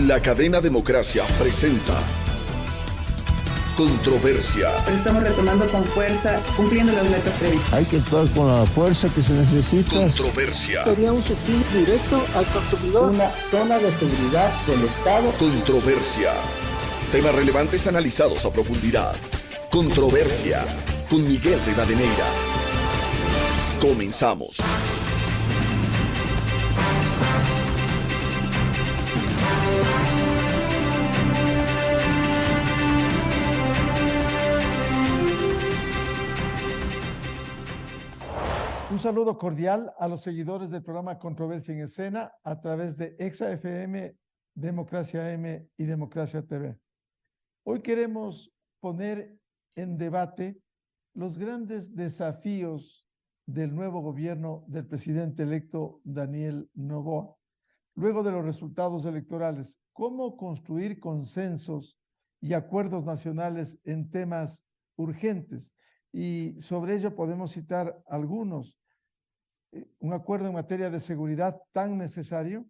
La cadena Democracia presenta Controversia. Pero estamos retomando con fuerza, cumpliendo las metas previstas. Hay que actuar con la fuerza que se necesita. Controversia. Sería un subsidio directo al consumidor. Una zona de seguridad del Estado. Controversia. Temas relevantes analizados a profundidad. Controversia. Con Miguel Rivadeneira. Comenzamos. Un saludo cordial a los seguidores del programa Controversia en Escena a través de Exa FM, Democracia M y Democracia TV. Hoy queremos poner en debate los grandes desafíos del nuevo gobierno del presidente electo Daniel Noboa. Luego de los resultados electorales, cómo construir consensos y acuerdos nacionales en temas urgentes. Y sobre ello podemos citar algunos. Un acuerdo en materia de seguridad tan necesario,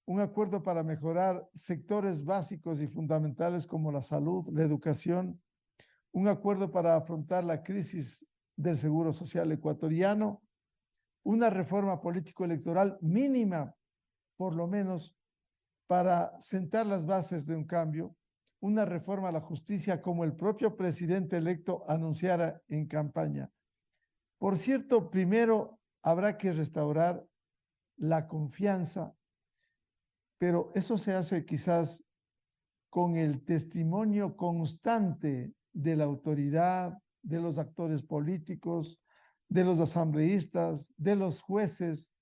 un acuerdo para mejorar sectores básicos y fundamentales como la salud, la educación, un acuerdo para afrontar la crisis del seguro social ecuatoriano, una reforma político-electoral mínima, por lo menos, para sentar las bases de un cambio, una reforma a la justicia como el propio presidente electo anunciara en campaña. Por cierto, primero habrá que restaurar la confianza, pero eso se hace quizás con el testimonio constante de la autoridad, de los actores políticos, de los asambleístas, de los jueces,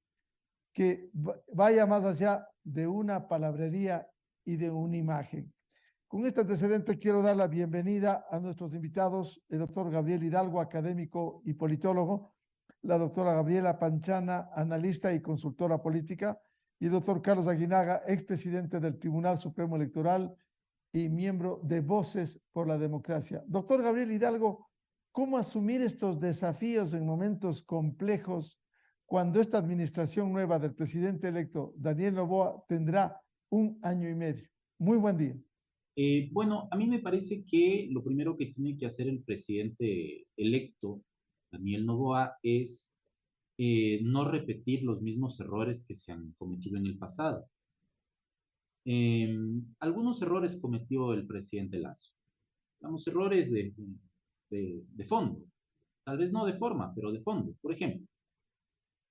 que vaya más allá de una palabrería y de una imagen. Con este antecedente quiero dar la bienvenida a nuestros invitados, el doctor Gabriel Hidalgo, académico y politólogo, la doctora Gabriela Panchana, analista y consultora política, y el doctor Carlos Aguinaga, expresidente del Tribunal Supremo Electoral y miembro de Voces por la Democracia. Doctor Gabriel Hidalgo, ¿cómo asumir estos desafíos en momentos complejos cuando esta administración nueva del presidente electo Daniel Noboa tendrá 1 año y medio? Muy buen día. Bueno, a mí me parece que lo primero que tiene que hacer el presidente electo, Daniel Noboa, es no repetir los mismos errores que se han cometido en el pasado. Algunos errores cometió el presidente Lasso. Digamos, errores de fondo. Tal vez no de forma, pero de fondo. Por ejemplo,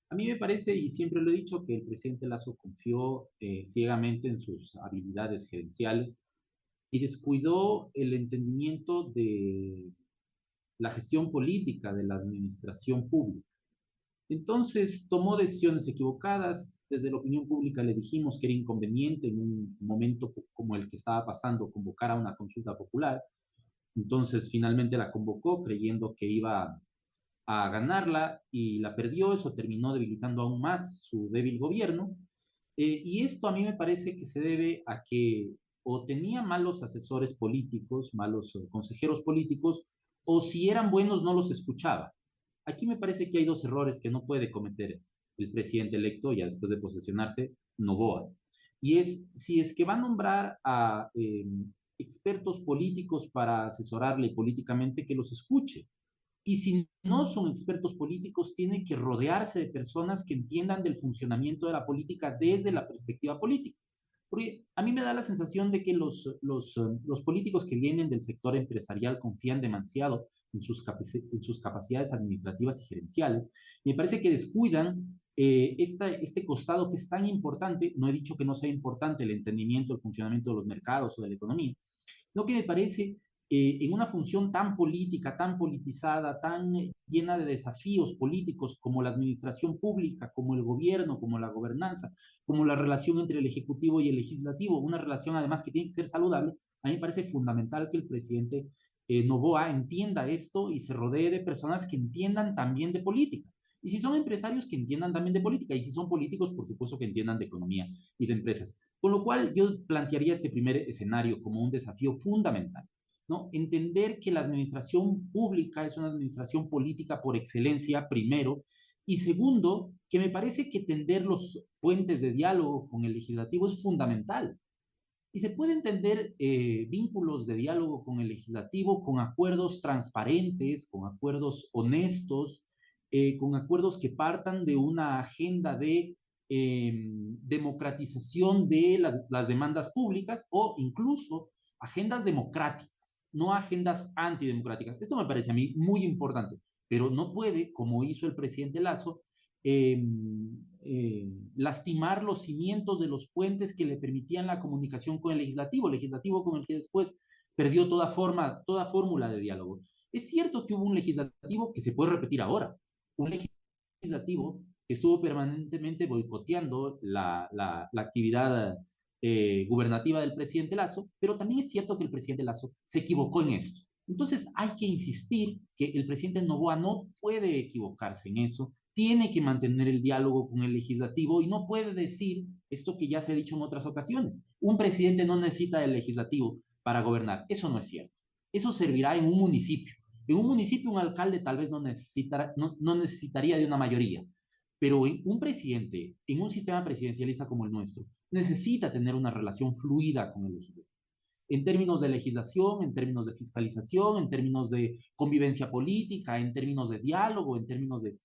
a mí me parece, y siempre lo he dicho, que el presidente Lasso confió ciegamente en sus habilidades gerenciales y descuidó el entendimiento de la gestión política de la administración pública. Entonces tomó decisiones equivocadas. Desde la opinión pública le dijimos que era inconveniente en un momento como el que estaba pasando convocar a una consulta popular. Entonces finalmente la convocó creyendo que iba a ganarla y la perdió. Eso terminó debilitando aún más su débil gobierno. Y esto a mí me parece que se debe a que o tenía malos asesores políticos, malos consejeros políticos, o si eran buenos no los escuchaba. Aquí me parece que hay dos errores que no puede cometer el presidente electo ya después de posesionarse, Noboa. Y es, si es que va a nombrar a expertos políticos para asesorarle políticamente, que los escuche. Y si no son expertos políticos, tiene que rodearse de personas que entiendan del funcionamiento de la política desde la perspectiva política. Porque a mí me da la sensación de que los políticos que vienen del sector empresarial confían demasiado en sus capacidades administrativas y gerenciales. Y me parece que descuidan este costado que es tan importante. No he dicho que no sea importante el entendimiento del funcionamiento de los mercados o de la economía, sino que me parece en una función tan política, tan politizada, tan llena de desafíos políticos como la administración pública, como el gobierno, como la gobernanza, como la relación entre el Ejecutivo y el Legislativo, una relación además que tiene que ser saludable. A mí me parece fundamental que el presidente Noboa entienda esto y se rodee de personas que entiendan también de política. Y si son empresarios, que entiendan también de política. Y si son políticos, por supuesto que entiendan de economía y de empresas. Con lo cual yo plantearía este primer escenario como un desafío fundamental, ¿no? Entender que la administración pública es una administración política por excelencia, primero, y segundo, que me parece que tender los puentes de diálogo con el legislativo es fundamental. Y se puede entender vínculos de diálogo con el legislativo, con acuerdos transparentes, con acuerdos honestos, con acuerdos que partan de una agenda de democratización de las demandas públicas o incluso agendas democráticas, no agendas antidemocráticas. Esto me parece a mí muy importante, pero no puede, como hizo el presidente Lazo, eh, lastimar los cimientos de los puentes que le permitían la comunicación con el legislativo con el que después perdió toda fórmula de diálogo. Es cierto que hubo un legislativo que se puede repetir ahora, un legislativo que estuvo permanentemente boicoteando la actividad gubernativa del presidente Lazo, pero también es cierto que el presidente Lazo se equivocó en esto. Entonces hay que insistir que el presidente Noboa no puede equivocarse en eso, tiene que mantener el diálogo con el legislativo y no puede decir esto que ya se ha dicho en otras ocasiones. Un presidente no necesita del legislativo para gobernar. Eso no es cierto. Eso servirá en un municipio. En un municipio un alcalde tal vez no necesitaría de una mayoría, pero un presidente, en un sistema presidencialista como el nuestro, necesita tener una relación fluida con el legislativo. En términos de legislación, en términos de fiscalización, en términos de convivencia política, en términos de diálogo, en términos de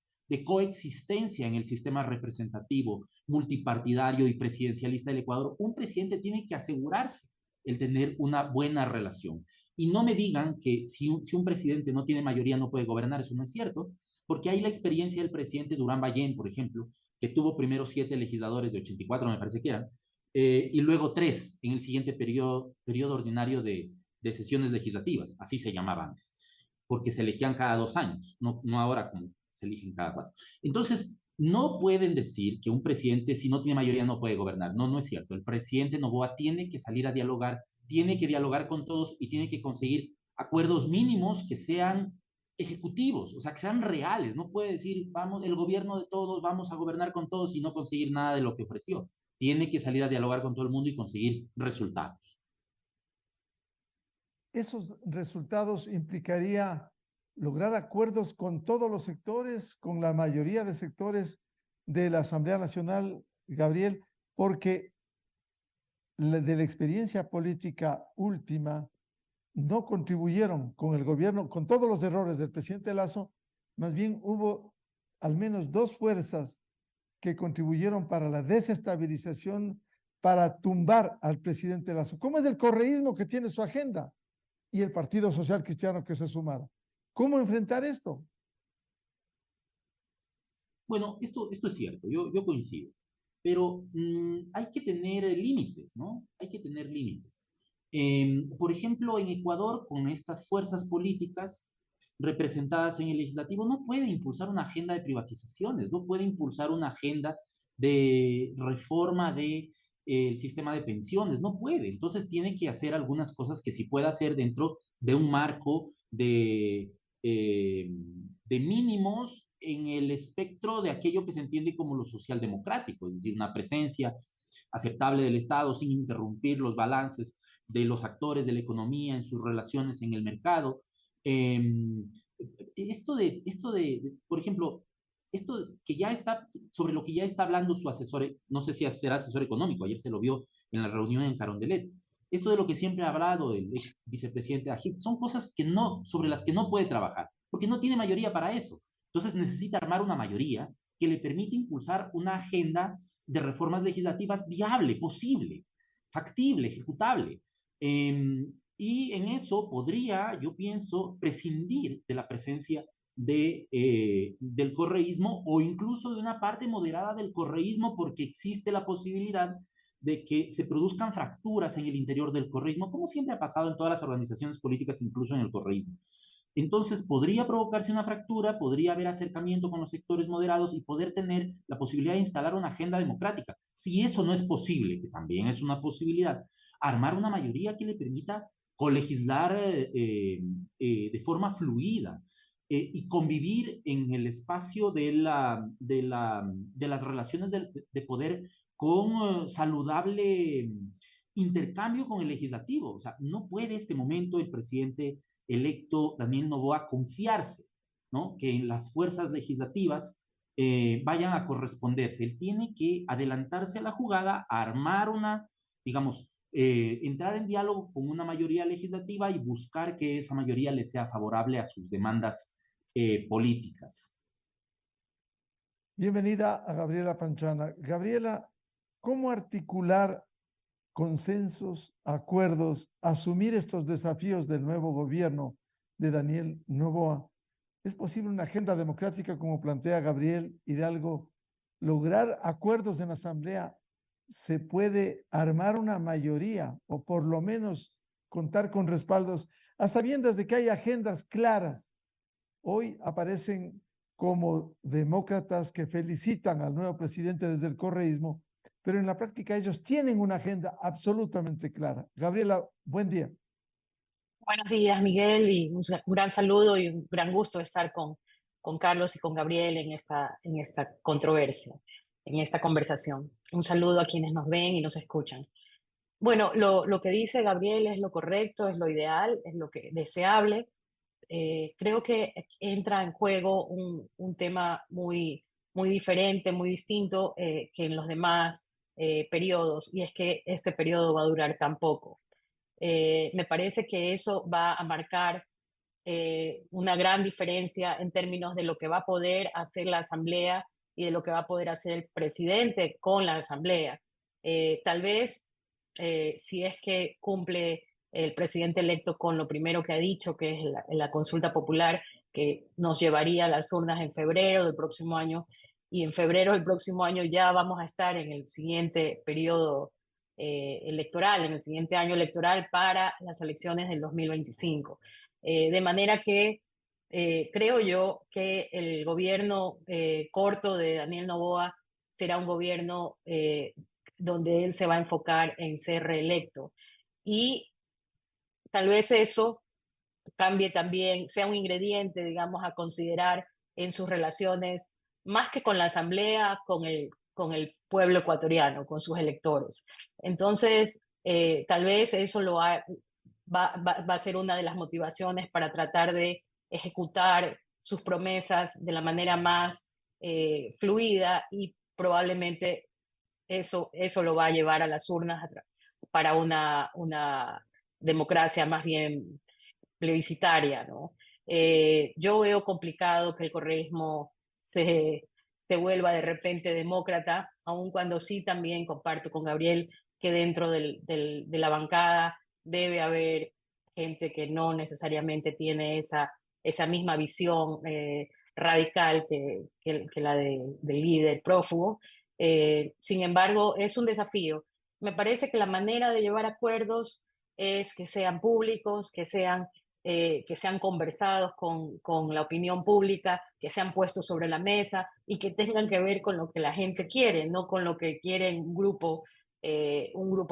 coexistencia en el sistema representativo, multipartidario y presidencialista del Ecuador, un presidente tiene que asegurarse el tener una buena relación. Y no me digan que si un presidente no tiene mayoría no puede gobernar, eso no es cierto, porque hay la experiencia del presidente Durán Ballén, por ejemplo, que tuvo primero 7 legisladores de 84, me parece que eran, y luego 3 en el siguiente periodo ordinario de sesiones legislativas, así se llamaba antes, porque se elegían cada 2 años, no ahora como se eligen cada 4. Entonces, no pueden decir que un presidente, si no tiene mayoría, no puede gobernar. No, no es cierto. El presidente Noboa tiene que salir a dialogar, tiene que dialogar con todos y tiene que conseguir acuerdos mínimos que sean ejecutivos, o sea, que sean reales. No puede decir, vamos, el gobierno de todos, vamos a gobernar con todos y no conseguir nada de lo que ofreció. Tiene que salir a dialogar con todo el mundo y conseguir resultados. Esos resultados implicaría lograr acuerdos con todos los sectores, con la mayoría de sectores de la Asamblea Nacional, Gabriel, porque de la experiencia política última no contribuyeron con el gobierno, con todos los errores del presidente Lazo, más bien hubo al menos 2 fuerzas que contribuyeron para la desestabilización, para tumbar al presidente Lazo. ¿Cómo es el correísmo que tiene su agenda? Y el Partido Social Cristiano que se sumara. ¿Cómo enfrentar esto? Bueno, esto es cierto, yo coincido, pero hay que tener límites, ¿no? Hay que tener límites. Por ejemplo, en Ecuador, con estas fuerzas políticas representadas en el legislativo, no puede impulsar una agenda de privatizaciones, no puede impulsar una agenda de reforma del sistema de pensiones, no puede. Entonces tiene que hacer algunas cosas que sí pueda hacer dentro de un marco de mínimos en el espectro de aquello que se entiende como lo socialdemocrático, es decir, una presencia aceptable del Estado sin interrumpir los balances de los actores de la economía en sus relaciones en el mercado. Por ejemplo, esto que ya está, sobre lo que ya está hablando su asesor, no sé si será asesor económico, ayer se lo vio en la reunión en Carondelet, esto de lo que siempre ha hablado el ex vicepresidente Agit, son cosas sobre las que no puede trabajar, porque no tiene mayoría para eso. Entonces necesita armar una mayoría que le permita impulsar una agenda de reformas legislativas viable, posible, factible, ejecutable. Y en eso podría, yo pienso, prescindir de la presencia del correísmo o incluso de una parte moderada del correísmo, porque existe la posibilidad de que se produzcan fracturas en el interior del correísmo, como siempre ha pasado en todas las organizaciones políticas, incluso en el correísmo. Entonces podría provocarse una fractura, podría haber acercamiento con los sectores moderados y poder tener la posibilidad de instalar una agenda democrática. Si eso no es posible, que también es una posibilidad, armar una mayoría que le permita colegislar de forma fluida y convivir en el espacio de las relaciones de poder con saludable intercambio con el legislativo. O sea, no puede este momento el presidente electo Daniel Noboa confiarse, ¿no? Que en las fuerzas legislativas vayan a corresponderse. Él tiene que adelantarse a la jugada, a armar una, digamos, entrar en diálogo con una mayoría legislativa y buscar que esa mayoría le sea favorable a sus demandas políticas. Bienvenida a Gabriela Panchana. Gabriela, ¿cómo articular consensos, acuerdos, asumir estos desafíos del nuevo gobierno de Daniel Noboa? ¿Es posible una agenda democrática como plantea Gabriel Hidalgo, lograr acuerdos en la Asamblea? ¿Se puede armar una mayoría o por lo menos contar con respaldos a sabiendas de que hay agendas claras? Hoy aparecen como demócratas que felicitan al nuevo presidente desde el correísmo, pero en la práctica ellos tienen una agenda absolutamente clara. Gabriela, buen día. Buenos días, Miguel, y un gran saludo y un gran gusto estar con Carlos y con Gabriel en esta controversia, en esta conversación. Un saludo a quienes nos ven y nos escuchan. Bueno, lo que dice Gabriel es lo correcto, es lo ideal, es lo que deseable. Creo que entra en juego un tema muy diferente, muy distinto que en los demás periodos, y es que este periodo va a durar tan poco. Me parece que eso va a marcar una gran diferencia en términos de lo que va a poder hacer la Asamblea y de lo que va a poder hacer el presidente con la Asamblea. Tal vez, si es que cumple el presidente electo con lo primero que ha dicho, que es la consulta popular, que nos llevaría a las urnas en febrero del próximo año, y en febrero del próximo año ya vamos a estar en el siguiente periodo electoral, en el siguiente año electoral para las elecciones del 2025. De manera que creo yo que el gobierno corto de Daniel Noboa será un gobierno donde él se va a enfocar en ser reelecto. Y tal vez eso cambie también, sea un ingrediente, digamos, a considerar en sus relaciones, más que con la Asamblea, con el pueblo ecuatoriano, con sus electores. Entonces, tal vez eso va a ser una de las motivaciones para tratar de ejecutar sus promesas de la manera más fluida, y probablemente eso lo va a llevar a las urnas para una democracia más bien plebiscitaria, ¿no? Yo veo complicado que el correísmo se vuelva de repente demócrata, aun cuando sí también comparto con Gabriel que dentro de la bancada debe haber gente que no necesariamente tiene esa misma visión radical que la del líder prófugo. Sin embargo, es un desafío. Me parece que la manera de llevar acuerdos es que sean públicos, que sean conversados con la opinión pública, que sean puestos sobre la mesa y que tengan que ver con lo que la gente quiere, no con lo que quiere un grupo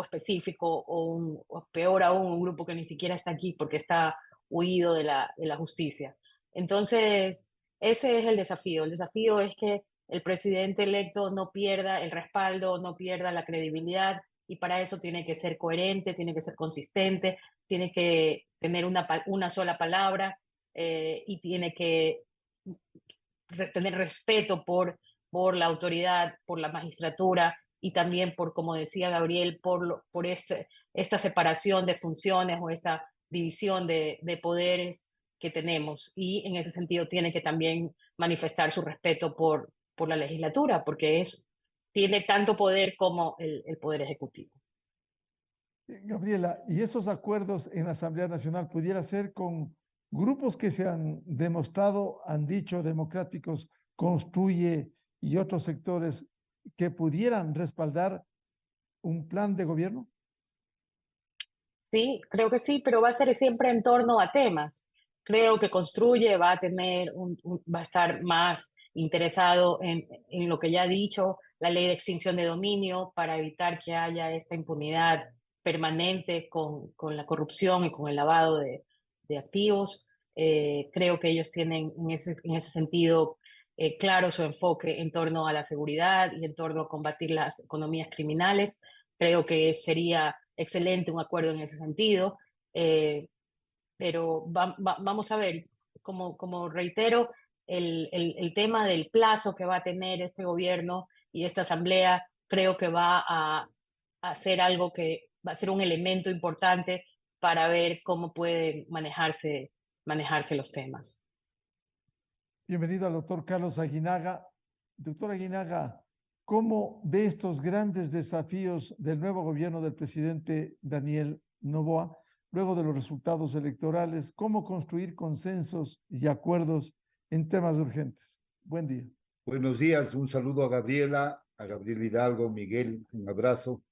específico o peor aún, un grupo que ni siquiera está aquí porque está huido de la justicia. Entonces, ese es el desafío. El desafío es que el presidente electo no pierda el respaldo, no pierda la credibilidad, y para eso tiene que ser coherente, tiene que ser consistente, tiene que tener una sola palabra y tiene que tener respeto por la autoridad, por la magistratura y también por, como decía Gabriel, por esta separación de funciones o esta división de poderes que tenemos. Y en ese sentido tiene que también manifestar su respeto por la legislatura, porque tiene tanto poder como el Poder Ejecutivo. Gabriela, ¿y esos acuerdos en la Asamblea Nacional pudiera ser con grupos que se han demostrado, han dicho, democráticos, Construye y otros sectores que pudieran respaldar un plan de gobierno? Sí, creo que sí, pero va a ser siempre en torno a temas. Creo que Construye va a tener va a estar más interesado en lo que ya ha dicho, la ley de extinción de dominio, para evitar que haya esta impunidad permanente con la corrupción y con el lavado de activos. Creo que ellos tienen en ese sentido claro su enfoque en torno a la seguridad y en torno a combatir las economías criminales. Creo que sería excelente un acuerdo en ese sentido, pero vamos a ver, como reitero, el tema del plazo que va a tener este gobierno y esta asamblea creo que va a ser algo que va a ser un elemento importante para ver cómo pueden manejarse los temas. Bienvenido al doctor Carlos Aguinaga. Doctor Aguinaga, ¿cómo ve estos grandes desafíos del nuevo gobierno del presidente Daniel Noboa luego de los resultados electorales? ¿Cómo construir consensos y acuerdos en temas urgentes? Buen día. Buenos días, un saludo a Gabriela, a Gabriel Hidalgo, Miguel, un abrazo.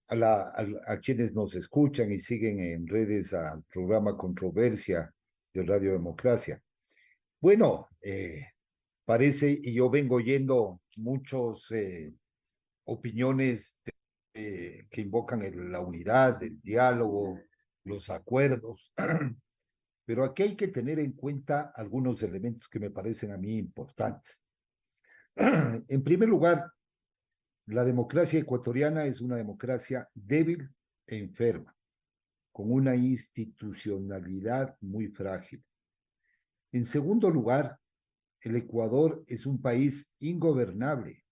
A quienes nos escuchan y siguen en redes al programa Controversia de Radio Democracia. Bueno, parece, y yo vengo oyendo muchas opiniones que invocan la unidad, el diálogo, los acuerdos, pero aquí hay que tener en cuenta algunos elementos que me parecen a mí importantes. En primer lugar, la democracia ecuatoriana es una democracia débil e enferma, con una institucionalidad muy frágil. En segundo lugar, el Ecuador es un país ingobernable.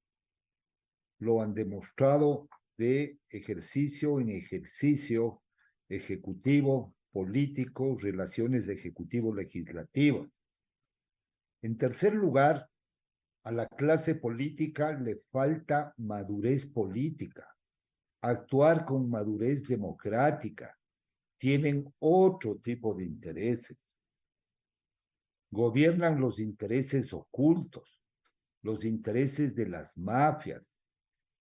Lo han demostrado de ejercicio en ejercicio, ejecutivo, político, relaciones ejecutivo-legislativas. En tercer lugar, a la clase política le falta madurez política, actuar con madurez democrática. Tienen otro tipo de intereses. Gobiernan los intereses ocultos, los intereses de las mafias,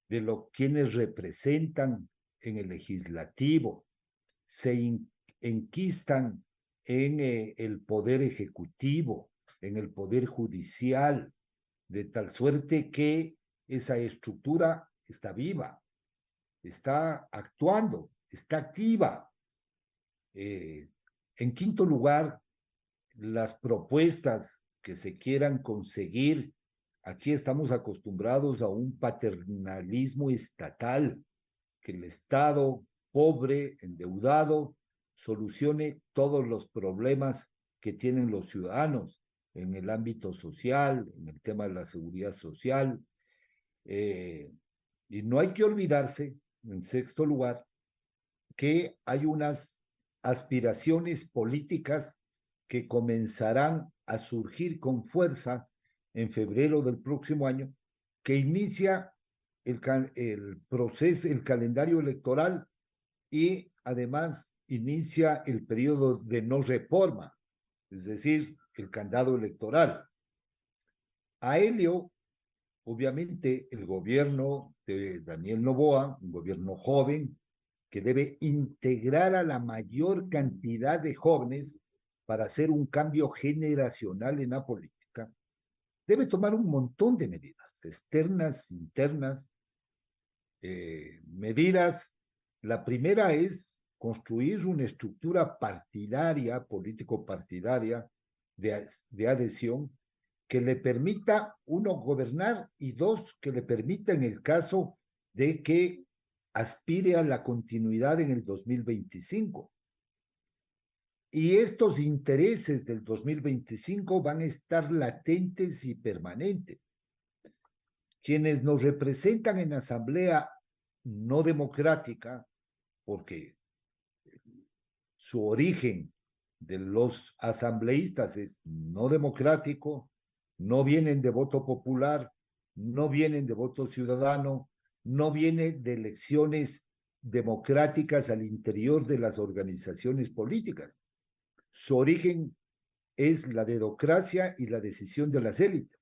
de quienes representan en el legislativo, se enquistan en el poder ejecutivo, en el poder judicial, de tal suerte que esa estructura está viva, está actuando, está activa. En quinto lugar, las propuestas que se quieran conseguir, aquí estamos acostumbrados a un paternalismo estatal, que el Estado pobre, endeudado, solucione todos los problemas que tienen los ciudadanos en el ámbito social, en el tema de la seguridad social. Y no hay que olvidarse, en sexto lugar, que hay unas aspiraciones políticas que comenzarán a surgir con fuerza en febrero del próximo año, que inicia el proceso, el calendario electoral y además inicia el periodo de no reforma, es decir, el candado electoral. A ello, obviamente, el gobierno de Daniel Noboa, un gobierno joven, que debe integrar a la mayor cantidad de jóvenes para hacer un cambio generacional en la política, debe tomar un montón de medidas, externas, internas, medidas. La primera es construir una estructura partidaria, político-partidaria, de adhesión, que le permita, uno, gobernar, y dos, que le permita, en el caso de que aspire a la continuidad en el 2025. Y estos intereses del 2025 van a estar latentes y permanentes. Quienes nos representan en asamblea no democrática, porque su origen de los asambleístas es no democrático, no vienen de voto popular, no vienen de voto ciudadano, no vienen de elecciones democráticas al interior de las organizaciones políticas. Su origen es la dedocracia y la decisión de las élites.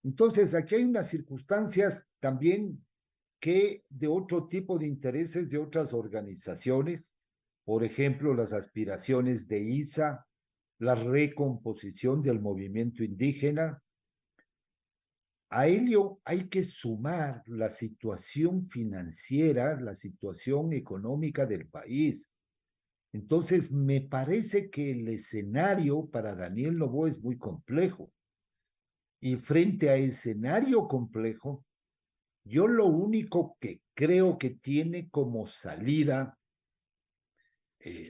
Entonces, aquí hay unas circunstancias también que de otro tipo de intereses de otras organizaciones, por ejemplo, las aspiraciones de ISA, la recomposición del movimiento indígena. A ello hay que sumar la situación financiera, la situación económica del país. Entonces, me parece que el escenario para Daniel Noboa es muy complejo. Y frente a escenario complejo, yo lo único que creo que tiene como salida,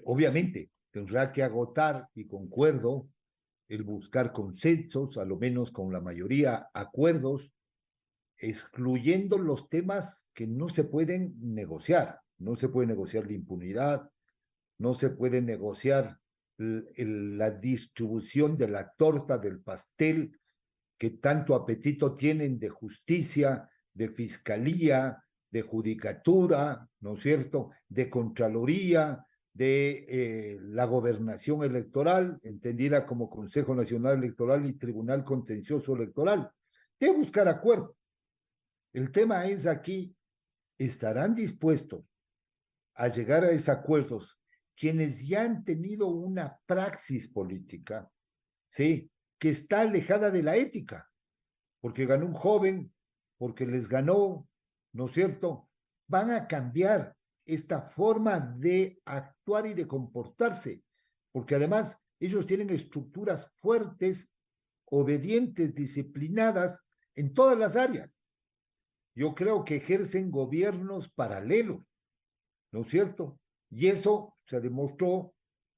obviamente, tendrá que agotar, y concuerdo, el buscar consensos, a lo menos con la mayoría, acuerdos, excluyendo los temas que no se pueden negociar. No se puede negociar la impunidad, no se puede negociar la distribución de la torta, del pastel, que tanto apetito tienen de justicia, de fiscalía, de judicatura, ¿no es cierto?, de contraloría, de la gobernación electoral, entendida como Consejo Nacional Electoral y Tribunal Contencioso Electoral, de buscar acuerdos. El tema es aquí, ¿estarán dispuestos a llegar a esos acuerdos quienes ya han tenido una praxis política, ¿sí?, que está alejada de la ética, porque ganó un joven, porque les ganó, ¿no es cierto? Van a cambiar esta forma de actuar y de comportarse, porque además ellos tienen estructuras fuertes, obedientes, disciplinadas en todas las áreas. Yo creo que ejercen gobiernos paralelos, ¿no es cierto? Y eso se demostró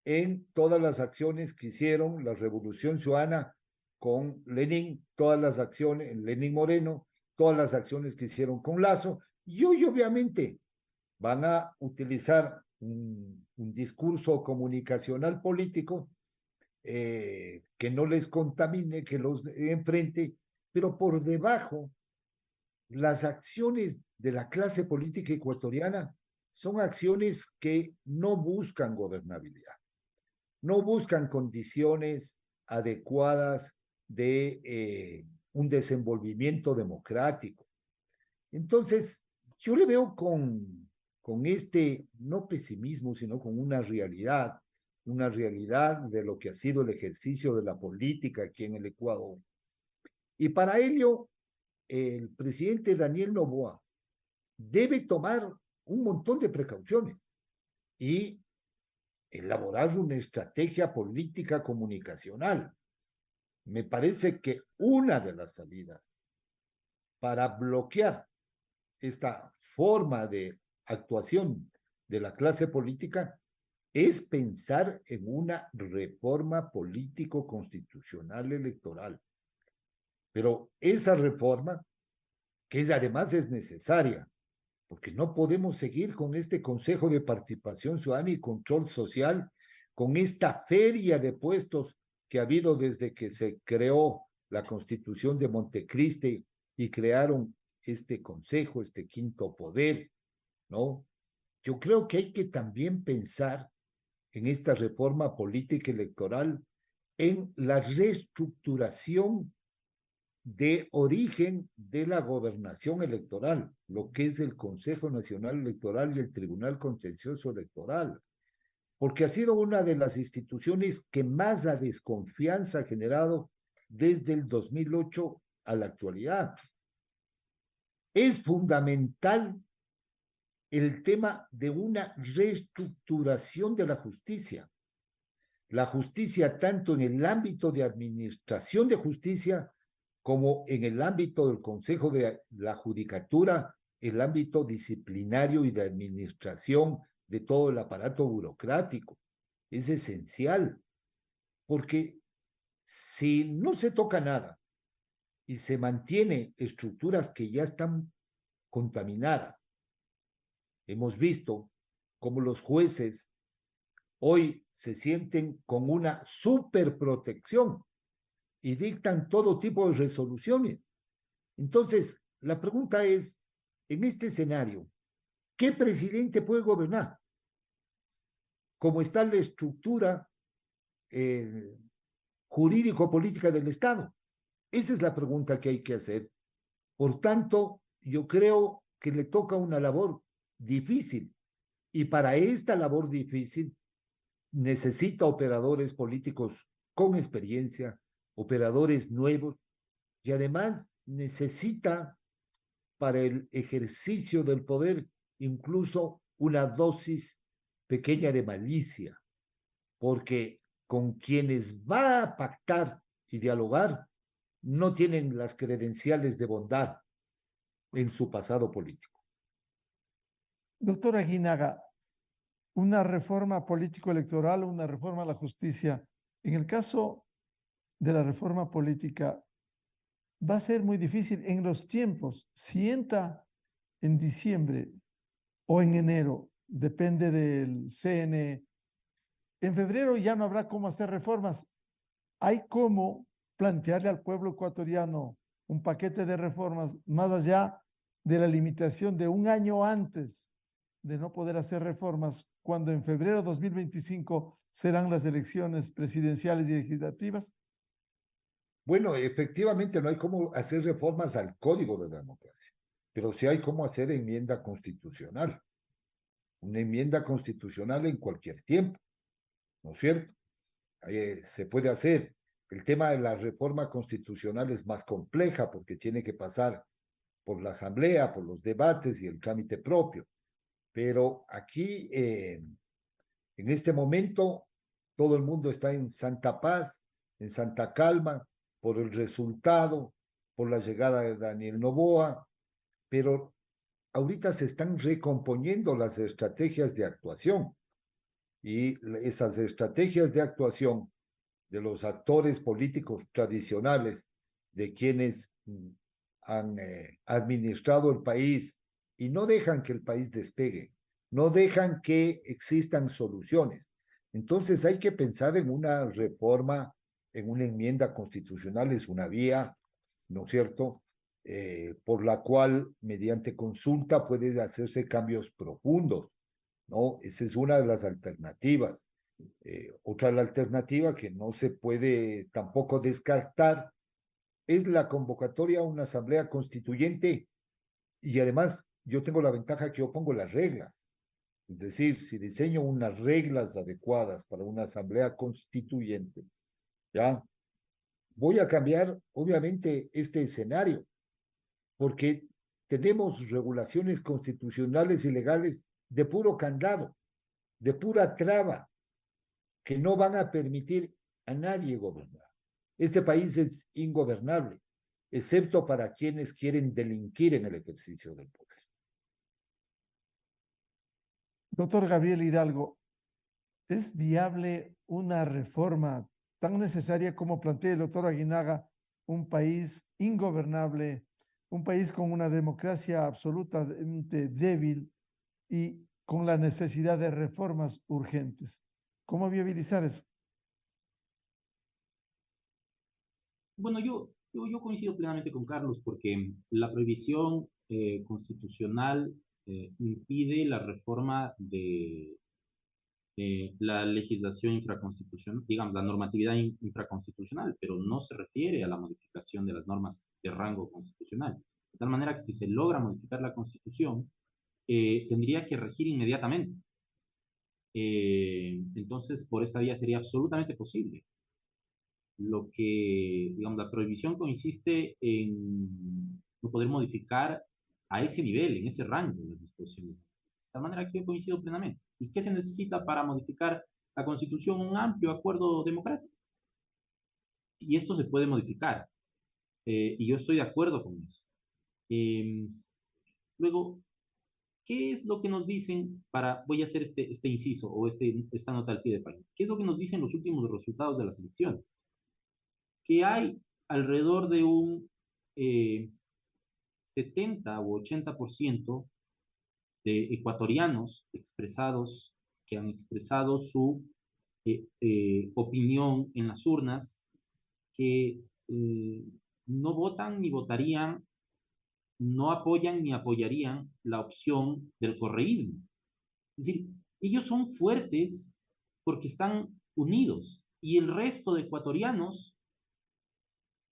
en todas las acciones que hicieron la Revolución Ciudadana con Lenin, todas las acciones, en Lenin Moreno, todas las acciones que hicieron con Lazo, y hoy obviamente van a utilizar un discurso comunicacional político que no les contamine, que los enfrente, pero por debajo, las acciones de la clase política ecuatoriana son acciones que no buscan gobernabilidad, no buscan condiciones adecuadas de un desenvolvimiento democrático. Entonces, yo le veo con este, no pesimismo, sino con una realidad de lo que ha sido el ejercicio de la política aquí en el Ecuador. Y para ello, el presidente Daniel Noboa debe tomar un montón de precauciones y elaborar una estrategia política comunicacional. Me parece que una de las salidas para bloquear esta forma de actuación de la clase política es pensar en una reforma político-constitucional electoral. Pero esa reforma, que además es necesaria, porque no podemos seguir con este Consejo de Participación Ciudadana y Control Social, con esta feria de puestos que ha habido desde que se creó la Constitución de Montecristi y crearon este consejo, este quinto poder, ¿no? Yo creo que hay que también pensar en esta reforma política electoral, en la reestructuración de origen de la gobernación electoral, lo que es el Consejo Nacional Electoral y el Tribunal Contencioso Electoral, porque ha sido una de las instituciones que más la desconfianza ha generado desde el 2008 a la actualidad. Es fundamental el tema de una reestructuración de la justicia. La justicia tanto en el ámbito de administración de justicia como en el ámbito del Consejo de la Judicatura, el ámbito disciplinario y de administración de todo el aparato burocrático. Es esencial, porque si no se toca nada y se mantiene estructuras que ya están contaminadas, hemos visto cómo los jueces hoy se sienten con una superprotección y dictan todo tipo de resoluciones. Entonces, la pregunta es, en este escenario, ¿qué presidente puede gobernar? ¿Cómo está la estructura jurídico-política del Estado? Esa es la pregunta que hay que hacer. Por tanto, yo creo que le toca una labor difícil, y para esta labor difícil necesita operadores políticos con experiencia, operadores nuevos, y además necesita para el ejercicio del poder incluso una dosis pequeña de malicia, porque con quienes va a pactar y dialogar no tienen las credenciales de bondad en su pasado político. Doctor Aguinaga, una reforma político-electoral, una reforma a la justicia. En el caso de la reforma política, va a ser muy difícil en los tiempos. Si entra en diciembre o en enero, depende del CNE. En febrero ya no habrá cómo hacer reformas. Hay cómo plantearle al pueblo ecuatoriano un paquete de reformas más allá de la limitación de un año antes de no poder hacer reformas, cuando en febrero de 2025 serán las elecciones presidenciales y legislativas. Bueno, efectivamente no hay cómo hacer reformas al Código de la Democracia, pero sí hay cómo hacer enmienda constitucional. Una enmienda constitucional en cualquier tiempo, ¿no es cierto? Se puede hacer. El tema de la reforma constitucional es más compleja porque tiene que pasar por la asamblea, por los debates y el trámite propio. Pero aquí, en este momento, todo el mundo está en santa paz, en santa calma, por el resultado, por la llegada de Daniel Noboa, pero ahorita se están recomponiendo las estrategias de actuación y esas estrategias de actuación de los actores políticos tradicionales, de quienes han administrado el país y no dejan que el país despegue, no dejan que existan soluciones. Entonces hay que pensar en una reforma, en una enmienda constitucional, es una vía, ¿no es cierto?, por la cual mediante consulta puede hacerse cambios profundos, ¿no? Esa es una de las alternativas. Otra alternativa que no se puede tampoco descartar es la convocatoria a una asamblea constituyente, y además yo tengo la ventaja que yo pongo las reglas, es decir, si diseño unas reglas adecuadas para una asamblea constituyente, ya voy a cambiar obviamente este escenario, porque tenemos regulaciones constitucionales y legales de puro candado, de pura traba, que no van a permitir a nadie gobernar. Este país es ingobernable, excepto para quienes quieren delinquir en el ejercicio del poder. Doctor Gabriel Hidalgo, ¿es viable una reforma tan necesaria como plantea el doctor Aguinaga, un país ingobernable, un país con una democracia absolutamente débil y con la necesidad de reformas urgentes? ¿Cómo viabilizar eso? Bueno, yo coincido plenamente con Carlos porque la prohibición constitucional impide la reforma de la legislación infraconstitucional, digamos, la normatividad infraconstitucional, pero no se refiere a la modificación de las normas de rango constitucional. De tal manera que si se logra modificar la Constitución, tendría que regir inmediatamente. Entonces, por esta vía sería absolutamente posible. Lo que, digamos, la prohibición consiste en no poder modificar a ese nivel, en ese rango, las disposiciones. De tal manera que yo coincido plenamente. ¿Y qué se necesita para modificar la Constitución? Un amplio acuerdo democrático. Y esto se puede modificar. Y yo estoy de acuerdo con eso. Luego, ¿qué es lo que nos dicen voy a hacer este inciso o esta nota al pie de página? ¿Qué es lo que nos dicen los últimos resultados de las elecciones? Que hay alrededor de un 70 u 80% de ecuatorianos que han expresado su opinión en las urnas, que no votan ni votarían, no apoyan ni apoyarían la opción del correísmo. Es decir, ellos son fuertes porque están unidos y el resto de ecuatorianos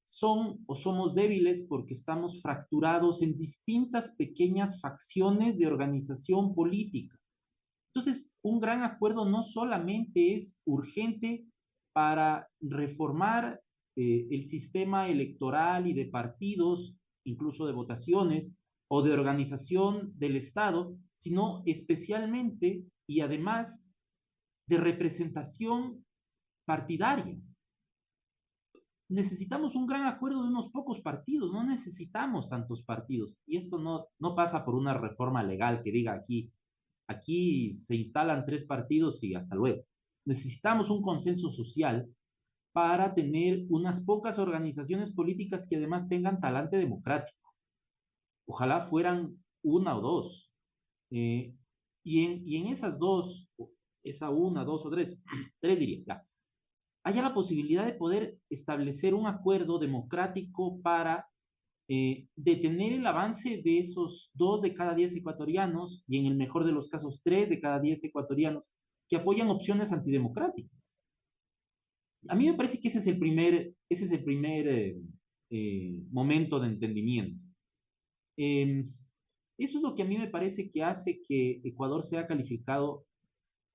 son o somos débiles porque estamos fracturados en distintas pequeñas facciones de organización política. Entonces, un gran acuerdo no solamente es urgente para reformar el sistema electoral y de partidos, incluso de votaciones o de organización del Estado, sino especialmente y además de representación partidaria. Necesitamos un gran acuerdo de unos pocos partidos, no necesitamos tantos partidos. Y esto no pasa por una reforma legal que diga aquí se instalan 3 partidos y hasta luego. Necesitamos un consenso social para tener unas pocas organizaciones políticas que además tengan talante democrático. Ojalá fueran una o dos. Y en esas dos, esa una, dos o tres, tres diría, ya, haya la posibilidad de poder establecer un acuerdo democrático para detener el avance de esos 2 de cada 10 ecuatorianos y en el mejor de los casos 3 de cada 10 ecuatorianos que apoyan opciones antidemocráticas. A mí me parece que ese es el primer momento de entendimiento. Eso es lo que a mí me parece que hace que Ecuador sea calificado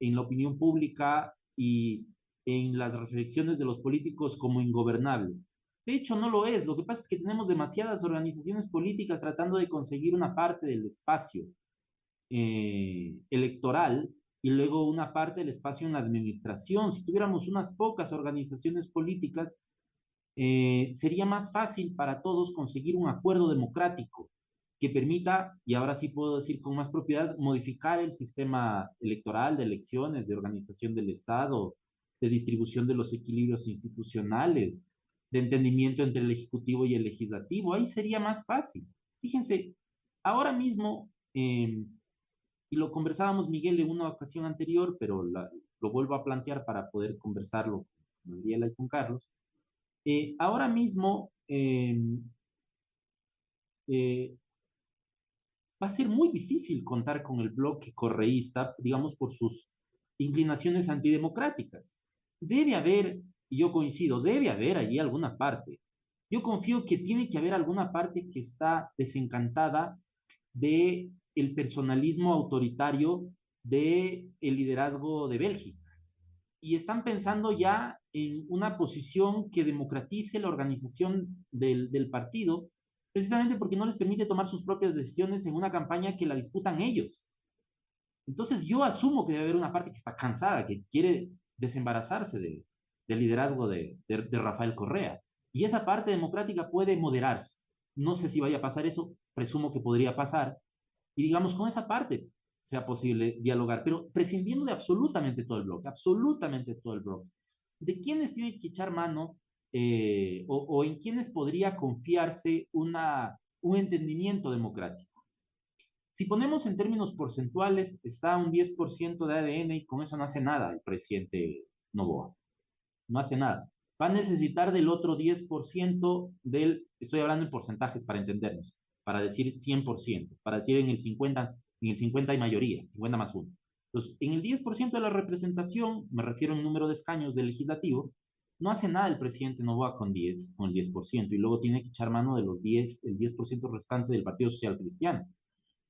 en la opinión pública y en las reflexiones de los políticos como ingobernable. De hecho, no lo es. Lo que pasa es que tenemos demasiadas organizaciones políticas tratando de conseguir una parte del espacio electoral y luego una parte del espacio en la administración. Si tuviéramos unas pocas organizaciones políticas, sería más fácil para todos conseguir un acuerdo democrático que permita, y ahora sí puedo decir con más propiedad, modificar el sistema electoral de elecciones, de organización del Estado, de distribución de los equilibrios institucionales, de entendimiento entre el Ejecutivo y el Legislativo. Ahí sería más fácil. Fíjense, ahora mismo, y lo conversábamos, Miguel, en una ocasión anterior, pero lo vuelvo a plantear para poder conversarlo con Gabriela y con Carlos. Ahora mismo va a ser muy difícil contar con el bloque correísta, digamos, por sus inclinaciones antidemocráticas. Debe haber, y yo coincido, debe haber allí alguna parte. Yo confío que tiene que haber alguna parte que está desencantada del personalismo autoritario del liderazgo de Bélgica. Y están pensando ya en una posición que democratice la organización del partido, precisamente porque no les permite tomar sus propias decisiones en una campaña que la disputan ellos. Entonces yo asumo que debe haber una parte que está cansada, que quiere desembarazarse del liderazgo de Rafael Correa. Y esa parte democrática puede moderarse. No sé si vaya a pasar eso, presumo que podría pasar. Y digamos, con esa parte sea posible dialogar, pero prescindiendo de absolutamente todo el bloque, absolutamente todo el bloque. ¿De quiénes tiene que echar mano o en quiénes podría confiarse un entendimiento democrático? Si ponemos en términos porcentuales, está un 10% de ADN y con eso no hace nada el presidente Noboa. No hace nada. Va a necesitar del otro 10% estoy hablando en porcentajes para entendernos, para decir 100%, para decir en el 50 hay mayoría, 50 más 1. Entonces, en el 10% de la representación, me refiero en número de escaños del legislativo, no hace nada el presidente Noboa con el 10%, y luego tiene que echar mano de el 10% restante del Partido Social Cristiano,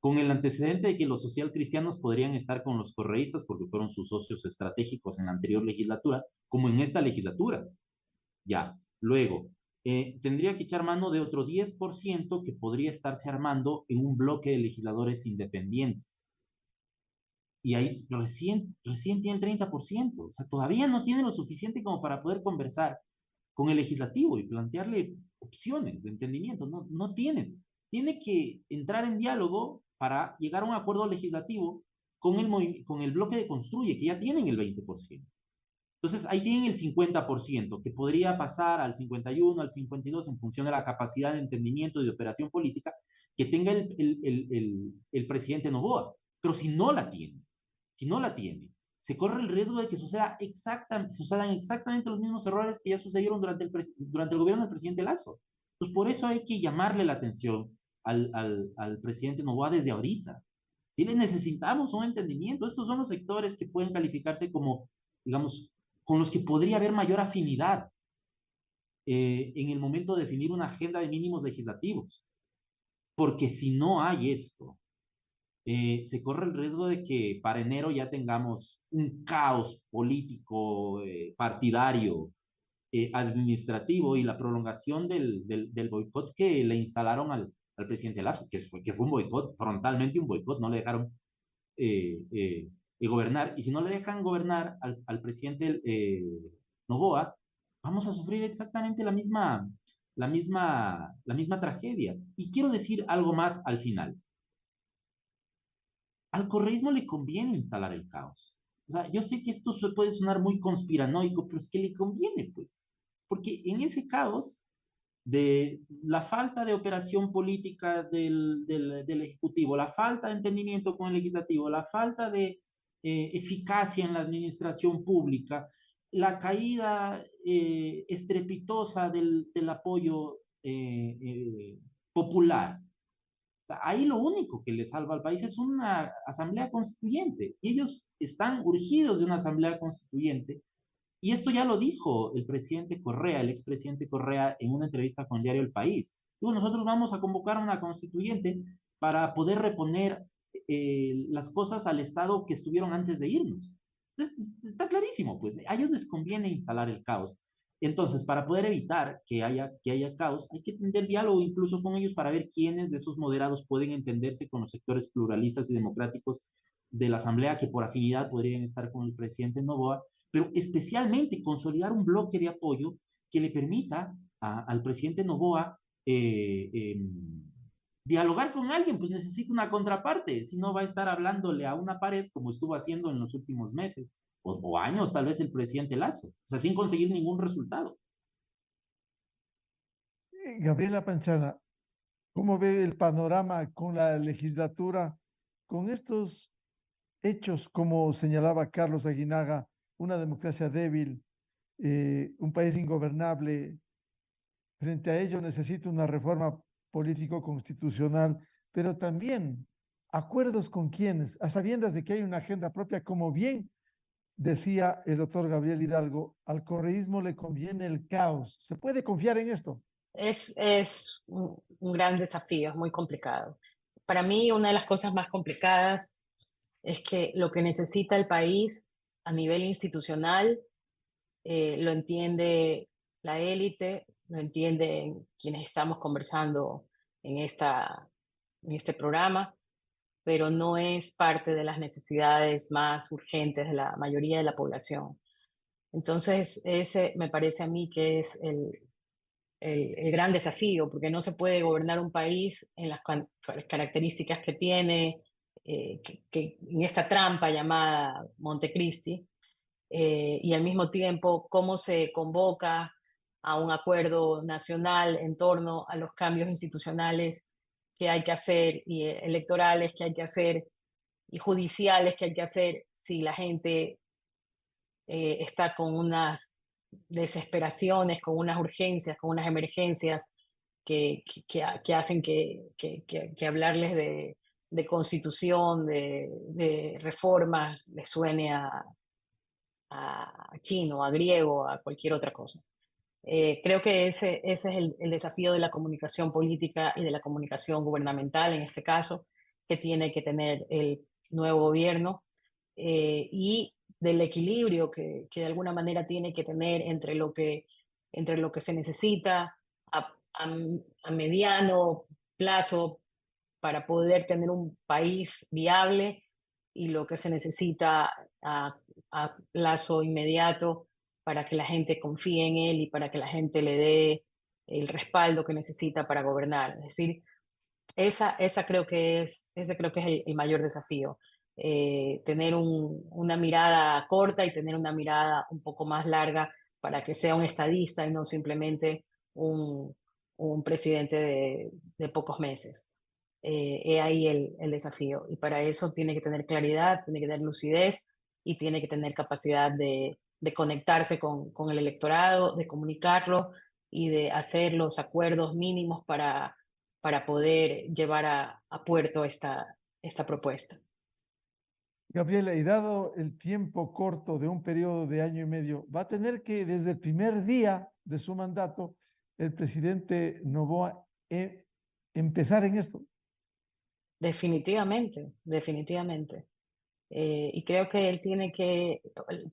con el antecedente de que los socialcristianos podrían estar con los correístas porque fueron sus socios estratégicos en la anterior legislatura, como en esta legislatura. Ya, luego, tendría que echar mano de otro 10% que podría estarse armando en un bloque de legisladores independientes. Y ahí recién tiene el 30%, o sea, todavía no tiene lo suficiente como para poder conversar con el legislativo y plantearle opciones de entendimiento. No tiene. Tiene que entrar en diálogo para llegar a un acuerdo legislativo con el bloque de Construye, que ya tienen el 20%. Entonces, ahí tienen el 50%, que podría pasar al 51, al 52, en función de la capacidad de entendimiento y de operación política que tenga el presidente Noboa. Pero si no la tiene, se corre el riesgo de que sucedan exactamente los mismos errores que ya sucedieron durante el gobierno del presidente Lasso. Pues por eso hay que llamarle la atención al presidente Noboa desde ahorita. Si le necesitamos un entendimiento, estos son los sectores que pueden calificarse como, digamos, con los que podría haber mayor afinidad en el momento de definir una agenda de mínimos legislativos. Porque si no hay esto, se corre el riesgo de que para enero ya tengamos un caos político, partidario, administrativo y la prolongación del boicot que le instalaron al presidente Lasso, que fue un boicot, frontalmente un boicot, no le dejaron gobernar. Y si no le dejan gobernar al presidente Noboa, vamos a sufrir exactamente la misma tragedia. Y quiero decir algo más al final. Al correísmo le conviene instalar el caos. O sea, yo sé que esto puede sonar muy conspiranoico, pero es que le conviene, pues. porque en ese caos de la falta de operación política del Ejecutivo, la falta de entendimiento con el Legislativo, la falta de eficacia en la administración pública, la caída estrepitosa del apoyo popular. O sea, ahí lo único que le salva al país es una asamblea constituyente. Y ellos están urgidos de una asamblea constituyente. Y esto ya lo dijo el presidente Correa, el expresidente Correa, en una entrevista con el diario El País. Digo, nosotros vamos a convocar una constituyente para poder reponer las cosas al estado que estuvieron antes de irnos. Entonces, está clarísimo, pues a ellos les conviene instalar el caos. Entonces, para poder evitar que haya caos, hay que tener diálogo incluso con ellos para ver quiénes de esos moderados pueden entenderse con los sectores pluralistas y democráticos de la Asamblea, que por afinidad podrían estar con el presidente Noboa, pero especialmente consolidar un bloque de apoyo que le permita al presidente Noboa dialogar con alguien, pues necesita una contraparte, si no va a estar hablándole a una pared como estuvo haciendo en los últimos meses o años, tal vez el presidente Lasso, o sea, sin conseguir ningún resultado. Gabriela Panchana, ¿cómo ve el panorama con la legislatura, con estos hechos, como señalaba Carlos Aguinaga, una democracia débil, un país ingobernable? Frente a ello necesita una reforma político-constitucional, pero también acuerdos con quienes, a sabiendas de que hay una agenda propia, como bien decía el doctor Gabriel Hidalgo, al correísmo le conviene el caos. ¿Se puede confiar en esto? Es un gran desafío, es muy complicado. Para mí, una de las cosas más complicadas es que lo que necesita el país a nivel institucional lo entiende la élite, lo entienden quienes estamos conversando en este programa, pero no es parte de las necesidades más urgentes de la mayoría de la población. Entonces, ese me parece a mí que es el gran desafío, porque no se puede gobernar un país en las características que tiene, que en esta trampa llamada Montecristi, y al mismo tiempo cómo se convoca a un acuerdo nacional en torno a los cambios institucionales que hay que hacer y electorales que hay que hacer y judiciales que hay que hacer si la gente está con unas desesperaciones, con unas urgencias, con unas emergencias que hacen que hablarles de constitución, de reformas, les suene a chino, a griego, a cualquier otra cosa. Creo que ese es el desafío de la comunicación política y de la comunicación gubernamental, en este caso, que tiene que tener el nuevo gobierno y del equilibrio que de alguna manera tiene que tener entre lo que se necesita a mediano plazo para poder tener un país viable y lo que se necesita a plazo inmediato para que la gente confíe en él y para que la gente le dé el respaldo que necesita para gobernar. Es decir, ese creo que es el mayor desafío. Tener una mirada corta y tener una mirada un poco más larga para que sea un estadista y no simplemente un presidente de pocos meses. He ahí el desafío. Y para eso tiene que tener claridad, tiene que tener lucidez y tiene que tener capacidad de conectarse con el electorado, de comunicarlo y de hacer los acuerdos mínimos para poder llevar a puerto esta propuesta. Gabriela, y dado el tiempo corto de un periodo de año y medio, va a tener que desde el primer día de su mandato el presidente Noboa empezar en esto. Definitivamente, definitivamente. Y creo que él tiene que,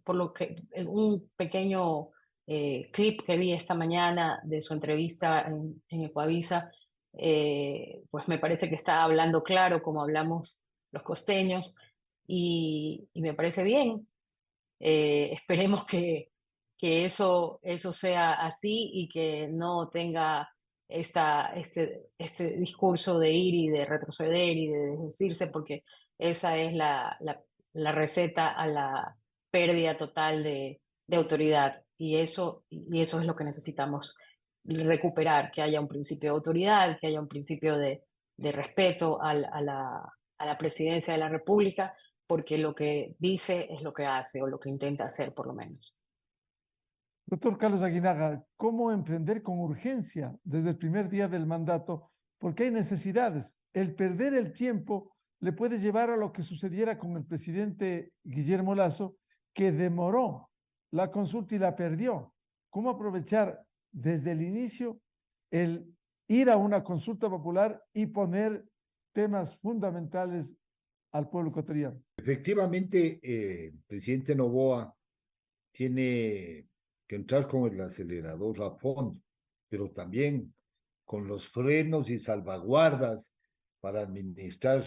por lo que un pequeño clip que vi esta mañana de su entrevista en Ecuavisa, pues me parece que está hablando claro como hablamos los costeños y me parece bien. Esperemos que eso sea así y que no tenga este discurso de ir y de retroceder y de desdecirse, porque esa es la receta a la pérdida total de autoridad. y eso es lo que necesitamos recuperar, que haya un principio de autoridad, que haya un principio de respeto a la presidencia de la República, porque lo que dice es lo que hace o lo que intenta hacer por lo menos. Doctor Carlos Aguinaga, ¿cómo emprender con urgencia desde el primer día del mandato? Porque hay necesidades. El perder el tiempo le puede llevar a lo que sucediera con el presidente Guillermo Lasso, que demoró la consulta y la perdió. ¿Cómo aprovechar desde el inicio el ir a una consulta popular y poner temas fundamentales al pueblo ecuatoriano? Efectivamente, el presidente Noboa tiene que entrar con el acelerador a fondo, pero también con los frenos y salvaguardas para administrar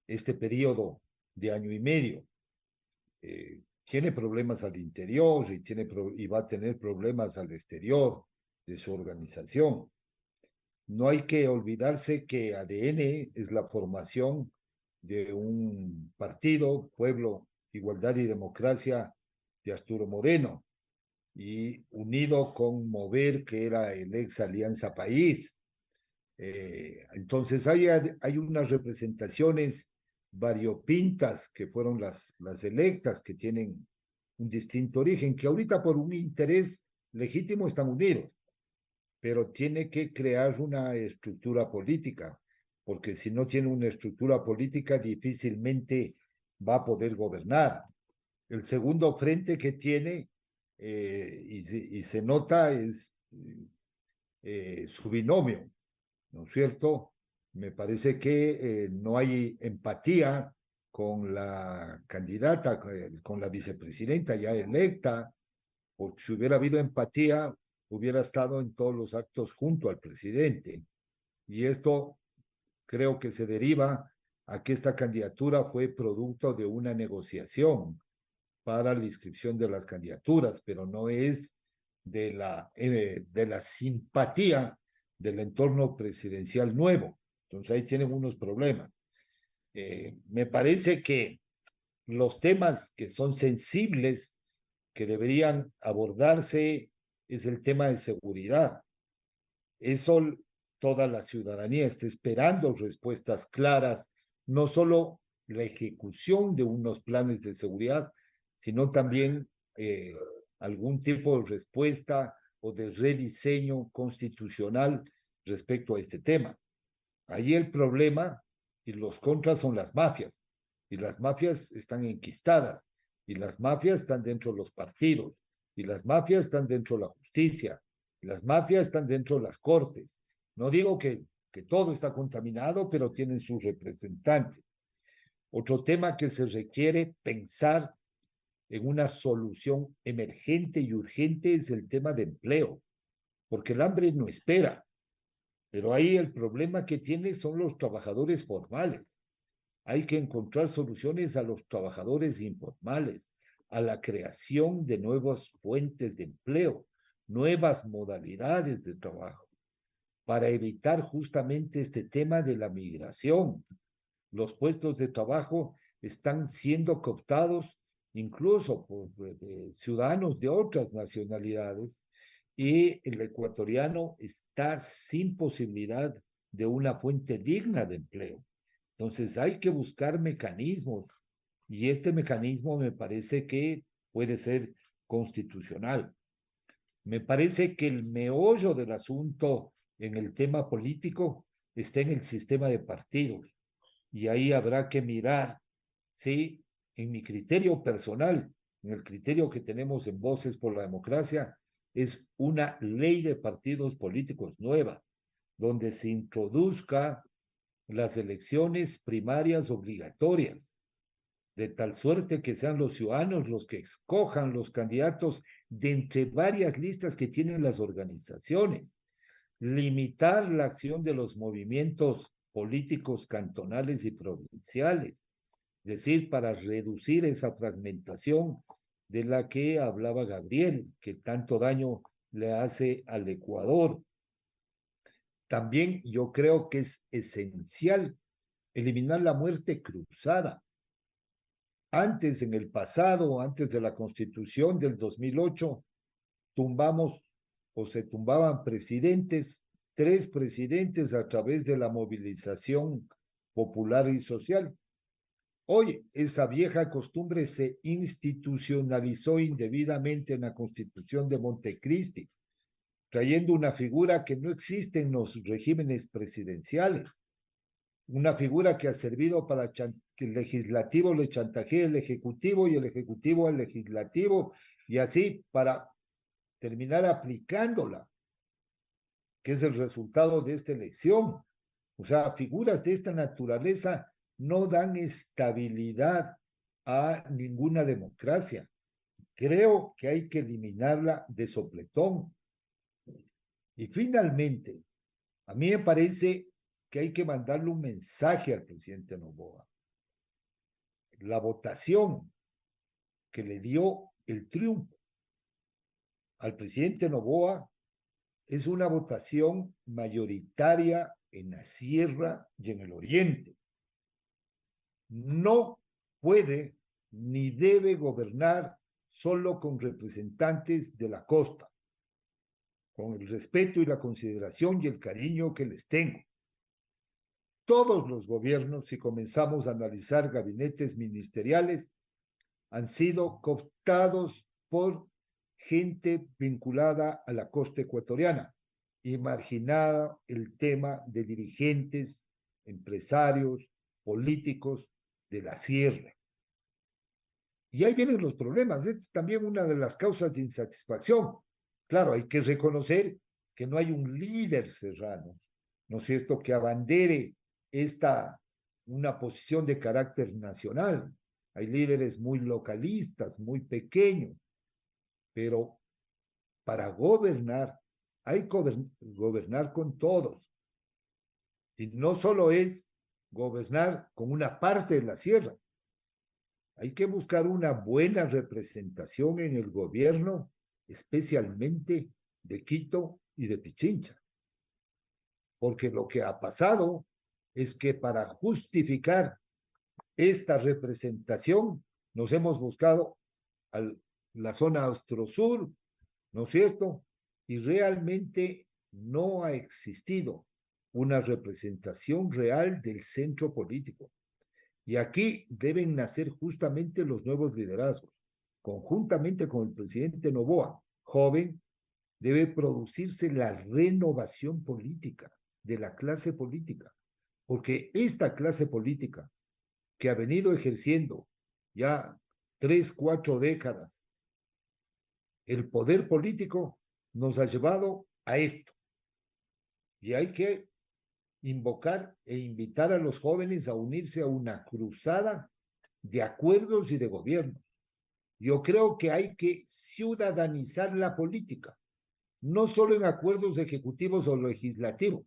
este periodo de año y medio. Tiene problemas al interior y va a tener problemas al exterior de su organización. No hay que olvidarse que ADN es la formación de un partido, Pueblo, Igualdad y Democracia de Arturo Moreno, y unido con Mover, que era el ex Alianza País. Entonces hay unas representaciones variopintas que fueron las electas, que tienen un distinto origen, que ahorita por un interés legítimo están unidos, pero tiene que crear una estructura política, porque si no tiene una estructura política difícilmente va a poder gobernar. El segundo frente que tiene, y se nota, es su binomio, ¿no es cierto? Me parece que no hay empatía con la candidata, con la vicepresidenta ya electa, porque si hubiera habido empatía, hubiera estado en todos los actos junto al presidente. Y esto creo que se deriva a que esta candidatura fue producto de una negociación para la inscripción de las candidaturas, pero no es de la simpatía del entorno presidencial nuevo. Entonces ahí tienen unos problemas. Me parece que los temas que son sensibles, que deberían abordarse, es el tema de seguridad. Eso toda la ciudadanía está esperando respuestas claras, no solo la ejecución de unos planes de seguridad, sino también algún tipo de respuesta o de rediseño constitucional respecto a este tema. Ahí el problema y los contras son las mafias, y las mafias están enquistadas, y las mafias están dentro de los partidos, y las mafias están dentro de la justicia, y las mafias están dentro de las cortes. No digo que todo está contaminado, pero tienen sus representantes. Otro tema que se requiere pensar en una solución emergente y urgente es el tema de empleo, porque el hambre no espera, pero ahí el problema que tiene son los trabajadores formales. Hay que encontrar soluciones a los trabajadores informales, a la creación de nuevas fuentes de empleo, nuevas modalidades de trabajo, para evitar justamente este tema de la migración. Los puestos de trabajo están siendo cooptados incluso por ciudadanos de otras nacionalidades, y el ecuatoriano está sin posibilidad de una fuente digna de empleo. Entonces hay que buscar mecanismos, y este mecanismo me parece que puede ser constitucional. Me parece que el meollo del asunto en el tema político está en el sistema de partidos, y ahí habrá que mirar, sí, en mi criterio personal, en el criterio que tenemos en Voces por la Democracia, es una ley de partidos políticos nueva, donde se introduzca las elecciones primarias obligatorias, de tal suerte que sean los ciudadanos los que escojan los candidatos de entre varias listas que tienen las organizaciones, limitar la acción de los movimientos políticos cantonales y provinciales, es decir, para reducir esa fragmentación de la que hablaba Gabriel, que tanto daño le hace al Ecuador. También yo creo que es esencial eliminar la muerte cruzada. Antes, en el pasado, antes de la Constitución del 2008, tumbamos o se tumbaban presidentes, 3 presidentes a través de la movilización popular y social. Hoy esa vieja costumbre se institucionalizó indebidamente en la Constitución de Montecristi, trayendo una figura que no existe en los regímenes presidenciales, una figura que ha servido para que el legislativo le chantajee al ejecutivo y el ejecutivo al legislativo, y así para terminar aplicándola, que es el resultado de esta elección. O sea, figuras de esta naturaleza no dan estabilidad a ninguna democracia. Creo que hay que eliminarla de sopletón. Y finalmente, a mí me parece que hay que mandarle un mensaje al presidente Noboa. La votación que le dio el triunfo al presidente Noboa es una votación mayoritaria en la sierra y en el oriente. No puede ni debe gobernar solo con representantes de la costa, con el respeto y la consideración y el cariño que les tengo. Todos los gobiernos, si comenzamos a analizar gabinetes ministeriales, han sido cooptados por gente vinculada a la costa ecuatoriana y marginada el tema de dirigentes, empresarios, políticos de la sierra. Y ahí vienen los problemas. Es también una de las causas de insatisfacción. Claro, hay que reconocer que no hay un líder serrano, ¿no es cierto?, que abandere una posición de carácter nacional. Hay líderes muy localistas, muy pequeños, pero para gobernar hay que gobernar con todos. Y no solo es gobernar con una parte de la sierra. Hay que buscar una buena representación en el gobierno, especialmente de Quito y de Pichincha. Porque lo que ha pasado es que para justificar esta representación nos hemos buscado la zona austro-sur, ¿no es cierto? Y realmente no ha existido una representación real del centro político. Y aquí deben nacer justamente los nuevos liderazgos. Conjuntamente con el presidente Noboa, joven, debe producirse la renovación política de la clase política. Porque esta clase política que ha venido ejerciendo ya 3, 4 décadas el poder político nos ha llevado a esto. Y hay que invocar e invitar a los jóvenes a unirse a una cruzada de acuerdos y de gobiernos. Yo creo que hay que ciudadanizar la política, no solo en acuerdos ejecutivos o legislativos,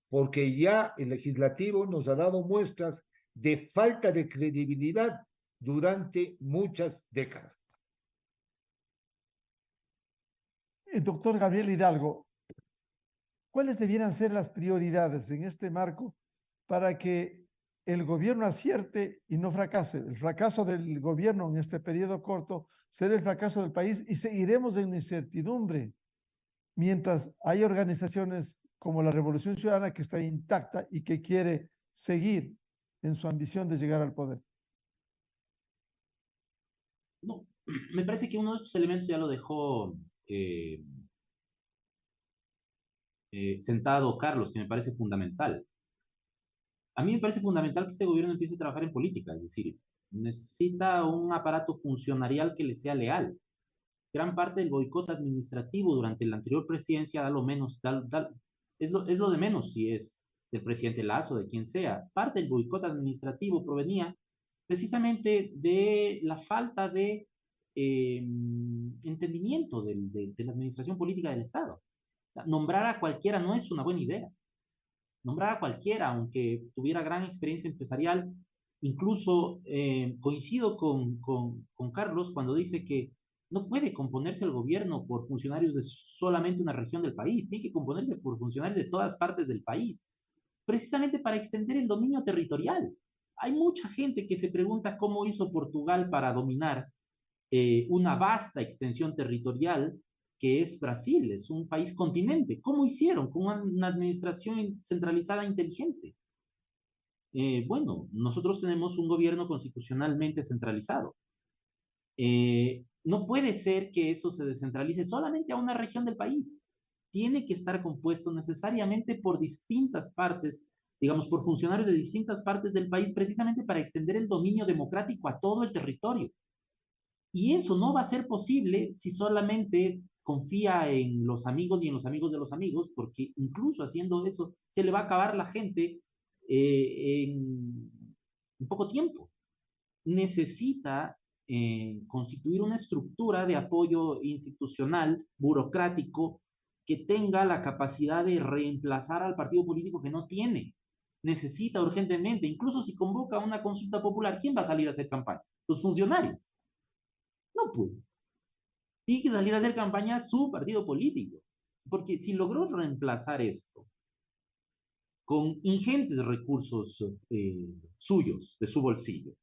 porque ya el legislativo nos ha dado muestras de falta de credibilidad durante muchas décadas. Doctor Gabriel Hidalgo, ¿cuáles debieran ser las prioridades en este marco para que el gobierno acierte y no fracase? El fracaso del gobierno en este periodo corto será el fracaso del país y seguiremos en incertidumbre mientras hay organizaciones como la Revolución Ciudadana que está intacta y que quiere seguir en su ambición de llegar al poder. No, me parece que uno de estos elementos ya lo dejó sentado Carlos, que me parece fundamental. A mí me parece fundamental que este gobierno empiece a trabajar en política, es decir, necesita un aparato funcionarial que le sea leal. Gran parte del boicot administrativo durante la anterior presidencia da lo menos, es lo de menos si es del presidente Lasso, de quien sea. Parte del boicot administrativo provenía precisamente de la falta de entendimiento de la administración política del Estado. Nombrar a cualquiera no es una buena idea. Nombrar a cualquiera, aunque tuviera gran experiencia empresarial, incluso coincido con Carlos cuando dice que no puede componerse el gobierno por funcionarios de solamente una región del país, tiene que componerse por funcionarios de todas partes del país, precisamente para extender el dominio territorial. Hay mucha gente que se pregunta cómo hizo Portugal para dominar una vasta extensión territorial que es Brasil, es un país continente. ¿Cómo hicieron? Con una administración centralizada inteligente. Bueno, nosotros tenemos un gobierno constitucionalmente centralizado. No puede ser que eso se descentralice solamente a una región del país. Tiene que estar compuesto necesariamente por distintas partes, digamos, por funcionarios de distintas partes del país, precisamente para extender el dominio democrático a todo el territorio. Y eso no va a ser posible si solamente confía en los amigos y en los amigos de los amigos, porque incluso haciendo eso se le va a acabar la gente en poco tiempo. Necesita constituir una estructura de apoyo institucional, burocrático, que tenga la capacidad de reemplazar al partido político que no tiene. Necesita urgentemente, incluso si convoca una consulta popular, ¿quién va a salir a hacer campaña? Los funcionarios. No, pues. Tiene que salir a hacer campaña su partido político. Porque si logró reemplazar esto con ingentes recursos suyos, de su bolsillo,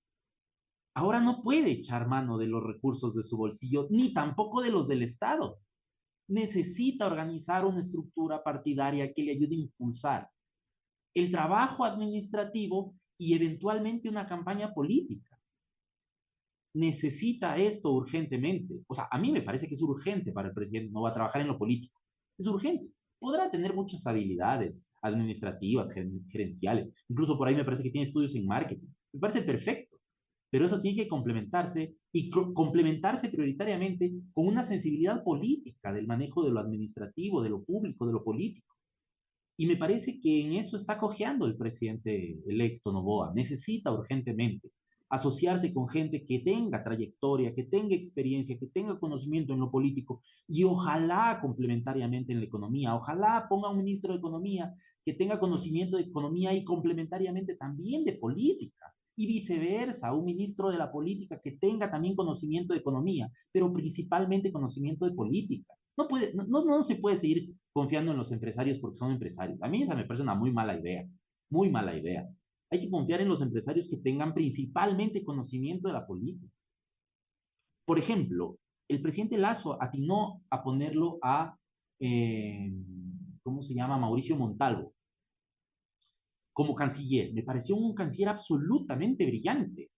ahora no puede echar mano de los recursos de su bolsillo, ni tampoco de los del Estado. Necesita organizar una estructura partidaria que le ayude a impulsar el trabajo administrativo y eventualmente una campaña política. Necesita esto urgentemente. O sea, a mí me parece que es urgente para el presidente, no va a trabajar en lo político. Es urgente. Podrá tener muchas habilidades administrativas, gerenciales. Incluso por ahí me parece que tiene estudios en marketing. Me parece perfecto. Pero eso tiene que complementarse y complementarse prioritariamente con una sensibilidad política del manejo de lo administrativo, de lo público, de lo político. Y me parece que en eso está cojeando el presidente electo Noboa. Necesita urgentemente asociarse con gente que tenga trayectoria, que tenga experiencia, que tenga conocimiento en lo político y ojalá complementariamente en la economía. Ojalá ponga un ministro de Economía que tenga conocimiento de economía y complementariamente también de política. Y viceversa, un ministro de la política que tenga también conocimiento de economía, pero principalmente conocimiento de política. No se puede seguir confiando en los empresarios porque son empresarios. A mí esa me parece una muy mala idea, muy mala idea. Hay que confiar en los empresarios que tengan principalmente conocimiento de la política. Por ejemplo, el presidente Lasso atinó a ponerlo a, ¿cómo se llama? Mauricio Montalvo como canciller. Me pareció un canciller absolutamente brillante.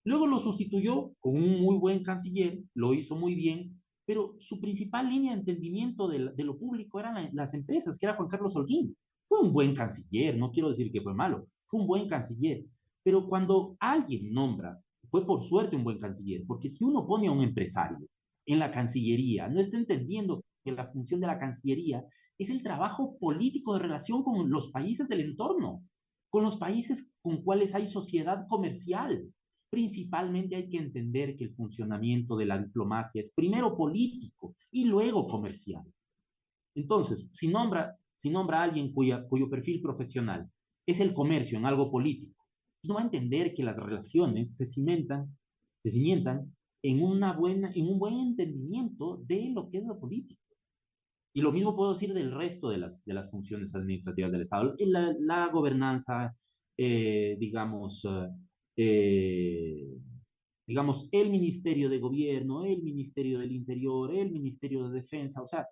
Luego lo sustituyó con un muy buen canciller, lo hizo muy bien, pero su principal línea de entendimiento de lo público eran las empresas, que era Juan Carlos Holguín. Fue un buen canciller, no quiero decir que fue malo, fue un buen canciller. Pero cuando alguien nombra, fue por suerte un buen canciller, porque si uno pone a un empresario en la Cancillería, no está entendiendo que la función de la Cancillería es el trabajo político de relación con los países del entorno, con los países con cuales hay sociedad comercial. Principalmente hay que entender que el funcionamiento de la diplomacia es primero político y luego comercial. Entonces, si nombra a alguien cuyo perfil profesional es el comercio en algo político, pues no va a entender que las relaciones se cimentan en un buen entendimiento de lo que es lo político. Y lo mismo puedo decir del resto de las funciones administrativas del Estado. La gobernanza, digamos, el Ministerio de Gobierno, el Ministerio del Interior, el Ministerio de Defensa. O sea,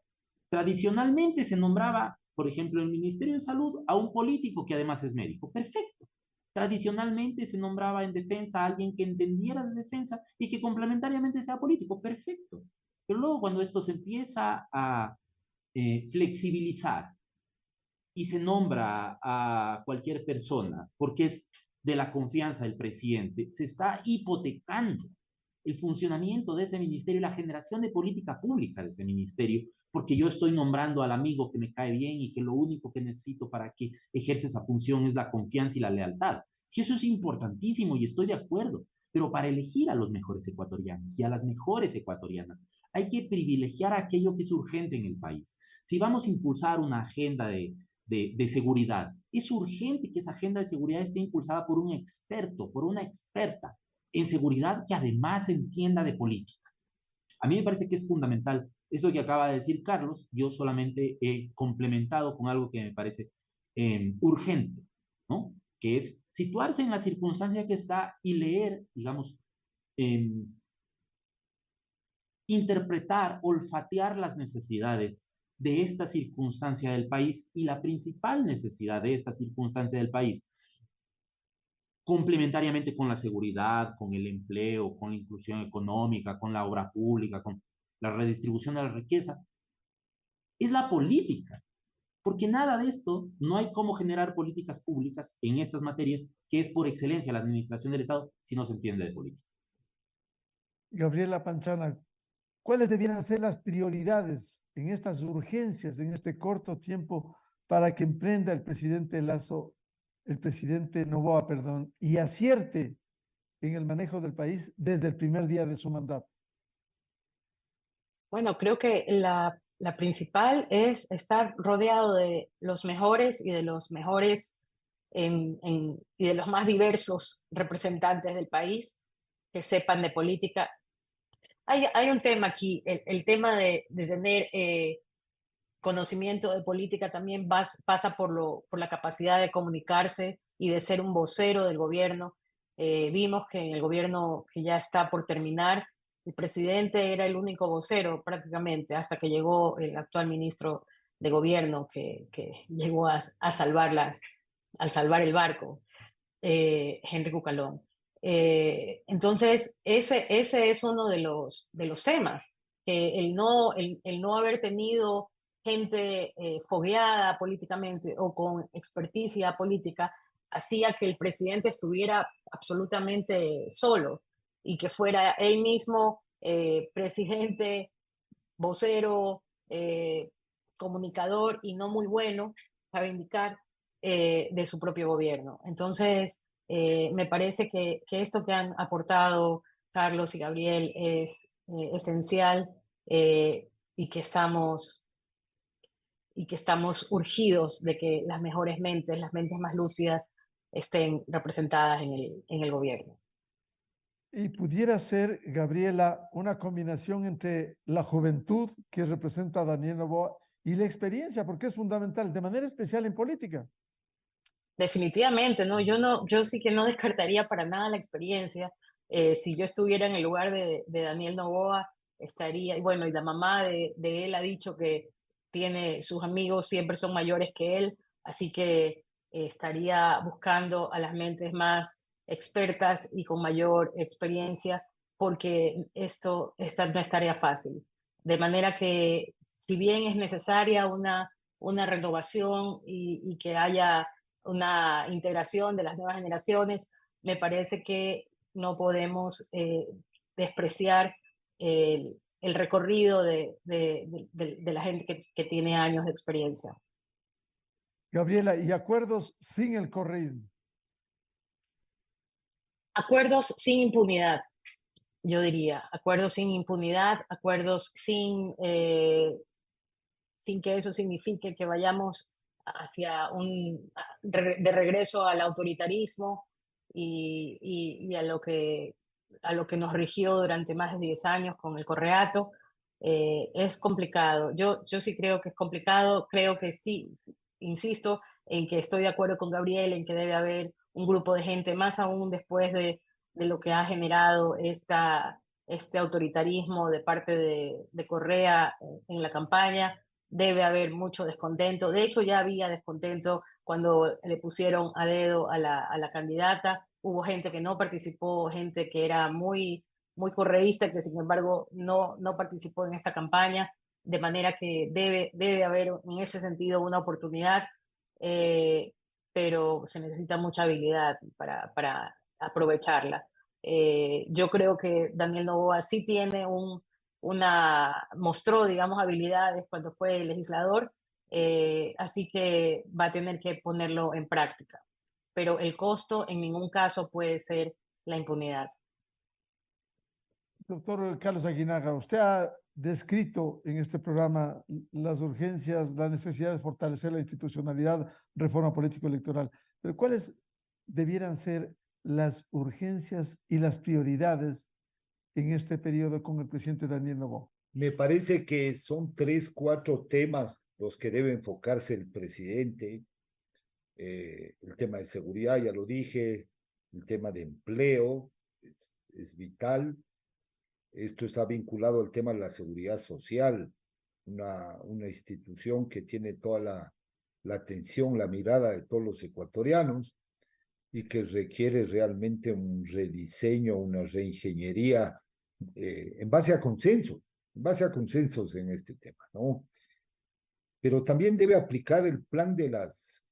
tradicionalmente se nombraba, por ejemplo, el Ministerio de Salud a un político que además es médico. Perfecto. Tradicionalmente se nombraba en defensa a alguien que entendiera de defensa y que complementariamente sea político. Perfecto. Pero luego cuando esto se empieza a flexibilizar y se nombra a cualquier persona porque es de la confianza del presidente, se está hipotecando el funcionamiento de ese ministerio y la generación de política pública de ese ministerio, porque yo estoy nombrando al amigo que me cae bien y que lo único que necesito para que ejerza esa función es la confianza y la lealtad. Sí, eso es importantísimo y estoy de acuerdo, pero para elegir a los mejores ecuatorianos y a las mejores ecuatorianas hay que privilegiar aquello que es urgente en el país. Si vamos a impulsar una agenda de seguridad, es urgente que esa agenda de seguridad esté impulsada por un experto, por una experta en seguridad que además entienda de política. A mí me parece que es fundamental. Esto que acaba de decir Carlos, yo solamente he complementado con algo que me parece urgente, ¿no? Que es situarse en la circunstancia que está y leer, digamos, interpretar, olfatear las necesidades de esta circunstancia del país y la principal necesidad de esta circunstancia del país, complementariamente con la seguridad, con el empleo, con la inclusión económica, con la obra pública, con la redistribución de la riqueza, es la política. Porque nada de esto, no hay cómo generar políticas públicas en estas materias, que es por excelencia la administración del Estado, si no se entiende de política. Gabriela Panchana, ¿cuáles debieran ser las prioridades en estas urgencias, en este corto tiempo, para que emprenda el presidente Lasso, el presidente Noboa, perdón, y acierte en el manejo del país desde el primer día de su mandato? Bueno, creo que la principal es estar rodeado de los mejores y de los mejores y de los más diversos representantes del país que sepan de política. Hay un tema aquí, el tema de tener conocimiento de política también pasa por la capacidad de comunicarse y de ser un vocero del gobierno. Vimos que en el gobierno que ya está por terminar, el presidente era el único vocero prácticamente hasta que llegó el actual ministro de gobierno que llegó a al salvar el barco, Henry Cucalón. Entonces, ese es uno de los temas, que el no haber tenido gente fogueada políticamente o con experticia política hacía que el presidente estuviera absolutamente solo y que fuera él mismo presidente, vocero, comunicador y no muy bueno, sabe indicar, de su propio gobierno. Entonces, me parece que esto que han aportado Carlos y Gabriel es esencial y que estamos urgidos de que las mejores mentes, las mentes más lúcidas, estén representadas en el gobierno. Y pudiera ser, Gabriela, una combinación entre la juventud que representa a Daniel Noboa y la experiencia, porque es fundamental, de manera especial en política. Definitivamente, ¿no? Yo sí que no descartaría para nada la experiencia. Si yo estuviera en el lugar de Daniel Noboa, estaría, y bueno, y la mamá de él ha dicho que sus amigos siempre son mayores que él, así que estaría buscando a las mentes más expertas y con mayor experiencia, porque esta no es tarea fácil. De manera que, si bien es necesaria una renovación y que haya una integración de las nuevas generaciones, me parece que no podemos despreciar el recorrido de la gente que tiene años de experiencia. Gabriela, y acuerdos sin el correísmo. Acuerdos sin impunidad, yo diría. Acuerdos sin impunidad, acuerdos sin que eso signifique que vayamos hacia de regreso al autoritarismo y a lo que nos rigió durante más de 10 años con el Correato. Es complicado. Yo sí creo que es complicado. Creo que sí, insisto en que estoy de acuerdo con Gabriel en que debe haber un grupo de gente, más aún después de lo que ha generado este autoritarismo de parte de Correa en la campaña. Debe haber mucho descontento. De hecho, ya había descontento cuando le pusieron a dedo a la candidata. Hubo gente que no participó, gente que era muy, muy correísta, que sin embargo no participó en esta campaña, de manera que debe haber en ese sentido una oportunidad, pero se necesita mucha habilidad para aprovecharla. Yo creo que Daniel Noboa sí tiene mostró, digamos, habilidades cuando fue legislador, así que va a tener que ponerlo en práctica. Pero el costo en ningún caso puede ser la impunidad. Doctor Carlos Aguinaga, usted ha descrito en este programa las urgencias, la necesidad de fortalecer la institucionalidad, reforma político-electoral, pero ¿cuáles debieran ser las urgencias y las prioridades en este periodo con el presidente Daniel Noboa? Me parece que son 3, 4 temas los que debe enfocarse el presidente. El tema de seguridad, ya lo dije, el tema de empleo es vital. Esto está vinculado al tema de la seguridad social, una institución que tiene toda la atención, la mirada de todos los ecuatorianos y que requiere realmente un rediseño, una reingeniería en base a consensos en este tema, ¿no? Pero también debe aplicar el plan de las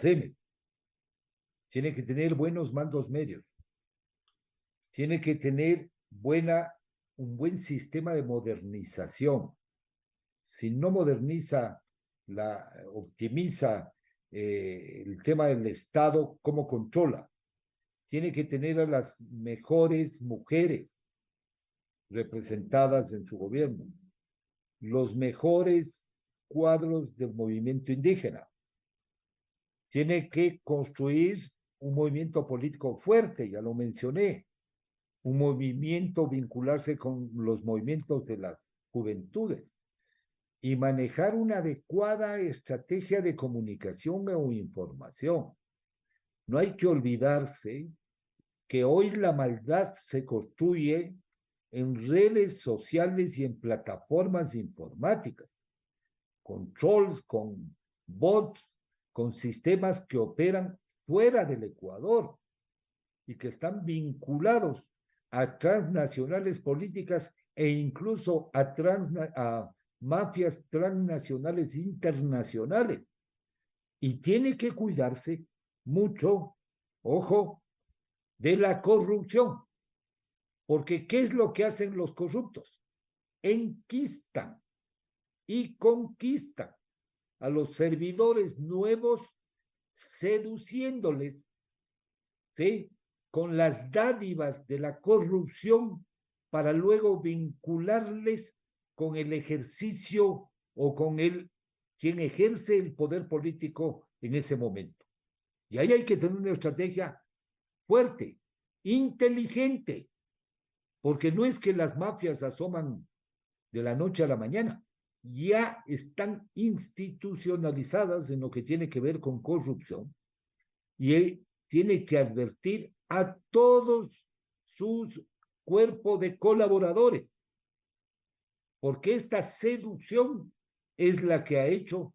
M. Tiene que tener buenos mandos medios. Tiene que tener un buen sistema de modernización. Si no moderniza, optimiza el tema del Estado, ¿cómo controla? Tiene que tener a las mejores mujeres representadas en su gobierno, los mejores cuadros del movimiento indígena. Tiene que construir un movimiento político fuerte, ya lo mencioné, un movimiento, vincularse con los movimientos de las juventudes y manejar una adecuada estrategia de comunicación o información. No hay que olvidarse que hoy la maldad se construye en redes sociales y en plataformas informáticas, con trolls, con bots, con sistemas que operan fuera del Ecuador y que están vinculados a transnacionales políticas e incluso a mafias transnacionales internacionales. Y tiene que cuidarse mucho, ojo, de la corrupción. Porque ¿qué es lo que hacen los corruptos? Enquistan y conquistan a los servidores nuevos, seduciéndoles, ¿sí?, con las dádivas de la corrupción para luego vincularles con el ejercicio o con quien ejerce el poder político en ese momento. Y ahí hay que tener una estrategia fuerte, inteligente, porque no es que las mafias asoman de la noche a la mañana, ya están institucionalizadas en lo que tiene que ver con corrupción y tiene que advertir a todos sus cuerpos de colaboradores, porque esta seducción es la que ha hecho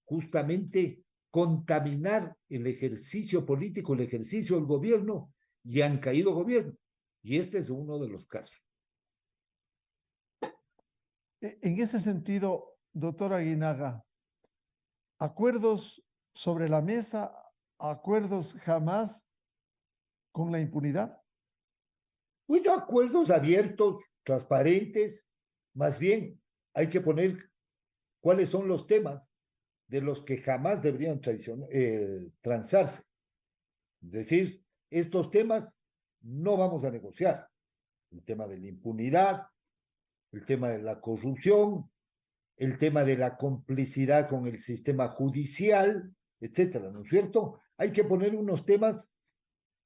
justamente contaminar el ejercicio político, el ejercicio del gobierno, y han caído gobiernos. Y este es uno de los casos. En ese sentido, doctor Aguinaga, acuerdos sobre la mesa, acuerdos jamás con la impunidad. Bueno, acuerdos abiertos, transparentes, más bien hay que poner cuáles son los temas de los que jamás deberían transarse. Es decir, estos temas no vamos a negociar. El tema de la impunidad, el tema de la corrupción, el tema de la complicidad con el sistema judicial, etcétera, ¿no es cierto? Hay que poner unos temas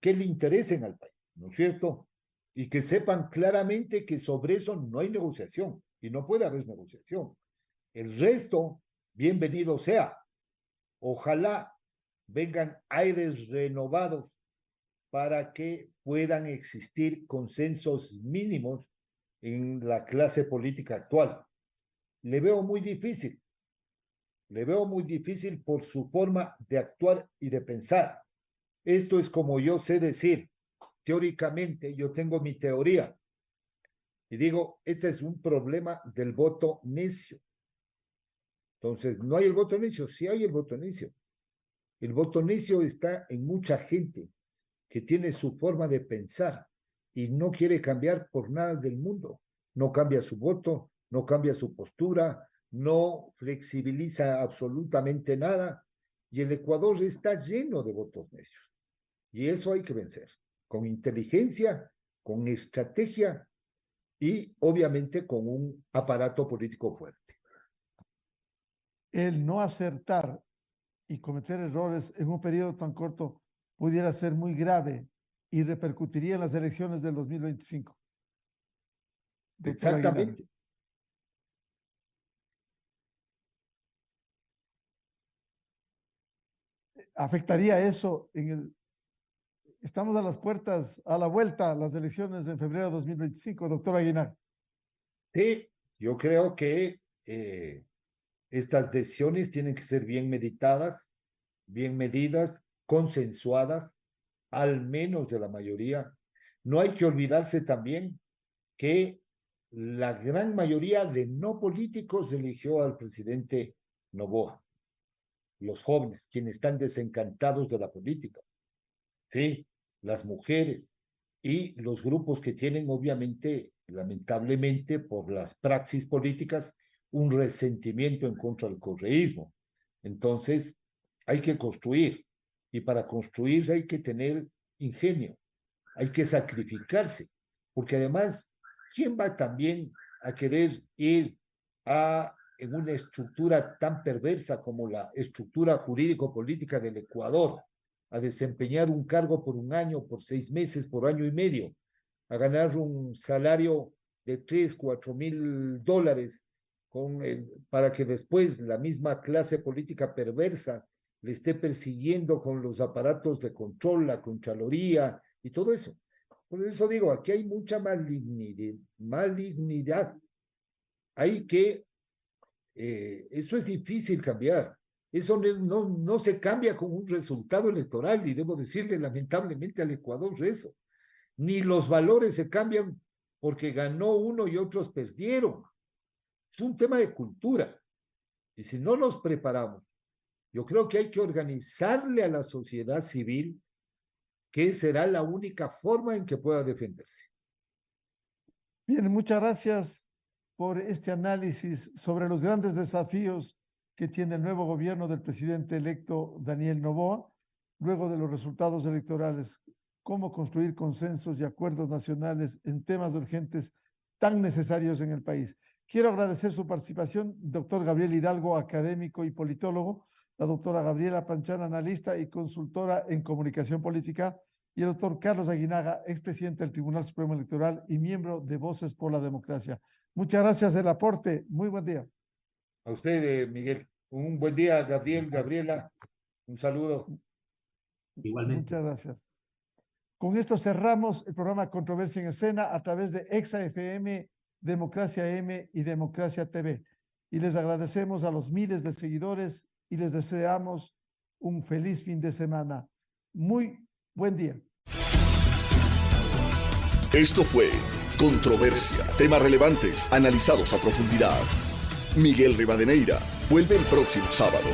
que le interesen al país, ¿no es cierto? Y que sepan claramente que sobre eso no hay negociación y no puede haber negociación. El resto, bienvenido sea. Ojalá vengan aires renovados para que puedan existir consensos mínimos en la clase política actual. Le veo muy difícil por su forma de actuar y de pensar. Esto es como yo sé decir, teóricamente yo tengo mi teoría y digo, este es un problema del voto necio. Entonces, no hay el voto necio, sí hay el voto necio. El voto necio está en mucha gente que tiene su forma de pensar y no quiere cambiar por nada del mundo. No cambia su voto, no cambia su postura, no flexibiliza absolutamente nada. Y el Ecuador está lleno de votos necios. Y eso hay que vencer, con inteligencia, con estrategia y obviamente con un aparato político fuerte. El no acertar y cometer errores en un periodo tan corto pudiera ser muy grave y repercutiría en las elecciones del 2025. Exactamente. ¿Afectaría eso en estamos a las puertas, a la vuelta a las elecciones en febrero de 2025, doctor Aguinaga. Sí, yo creo que estas decisiones tienen que ser bien meditadas, bien medidas, consensuadas, al menos de la mayoría. No hay que olvidarse también que la gran mayoría de no políticos eligió al presidente Noboa, los jóvenes, quienes están desencantados de la política, sí, las mujeres y los grupos que tienen, obviamente, lamentablemente, por las praxis políticas, un resentimiento en contra del correísmo. Entonces, hay que construir, y para construir hay que tener ingenio, hay que sacrificarse, porque además, ¿quién va también a querer ir en una estructura tan perversa como la estructura jurídico-política del Ecuador, a desempeñar un cargo por un año, por 6 meses, por año y medio, a ganar un salario de 3, 4 mil dólares para que después la misma clase política perversa le esté persiguiendo con los aparatos de control, la Contraloría y todo eso? Por eso digo, aquí hay mucha malignidad. Hay que, eso es difícil cambiar. Eso no se cambia con un resultado electoral, y debo decirle lamentablemente al Ecuador eso. Ni los valores se cambian porque ganó uno y otros perdieron. Es un tema de cultura. Y si no nos preparamos, yo creo que hay que organizarle a la sociedad civil, que será la única forma en que pueda defenderse. Bien, muchas gracias por este análisis sobre los grandes desafíos que tiene el nuevo gobierno del presidente electo Daniel Noboa, luego de los resultados electorales, cómo construir consensos y acuerdos nacionales en temas urgentes tan necesarios en el país. Quiero agradecer su participación, doctor Gabriel Hidalgo, académico y politólogo, la doctora Gabriela Panchana, analista y consultora en comunicación política, y el doctor Carlos Aguinaga, expresidente del Tribunal Supremo Electoral y miembro de Voces por la Democracia. Muchas gracias del aporte. Muy buen día. A usted, Miguel. Un buen día, Gabriel, Gabriela. Un saludo. Igualmente. Muchas gracias. Con esto cerramos el programa Controversia en Escena a través de Exa FM, Democracia M y Democracia TV. Y les agradecemos a los miles de seguidores y les deseamos un feliz fin de semana. Muy buen día. Esto fue Controversia. Temas relevantes, analizados a profundidad. Miguel Rivadeneira vuelve el próximo sábado.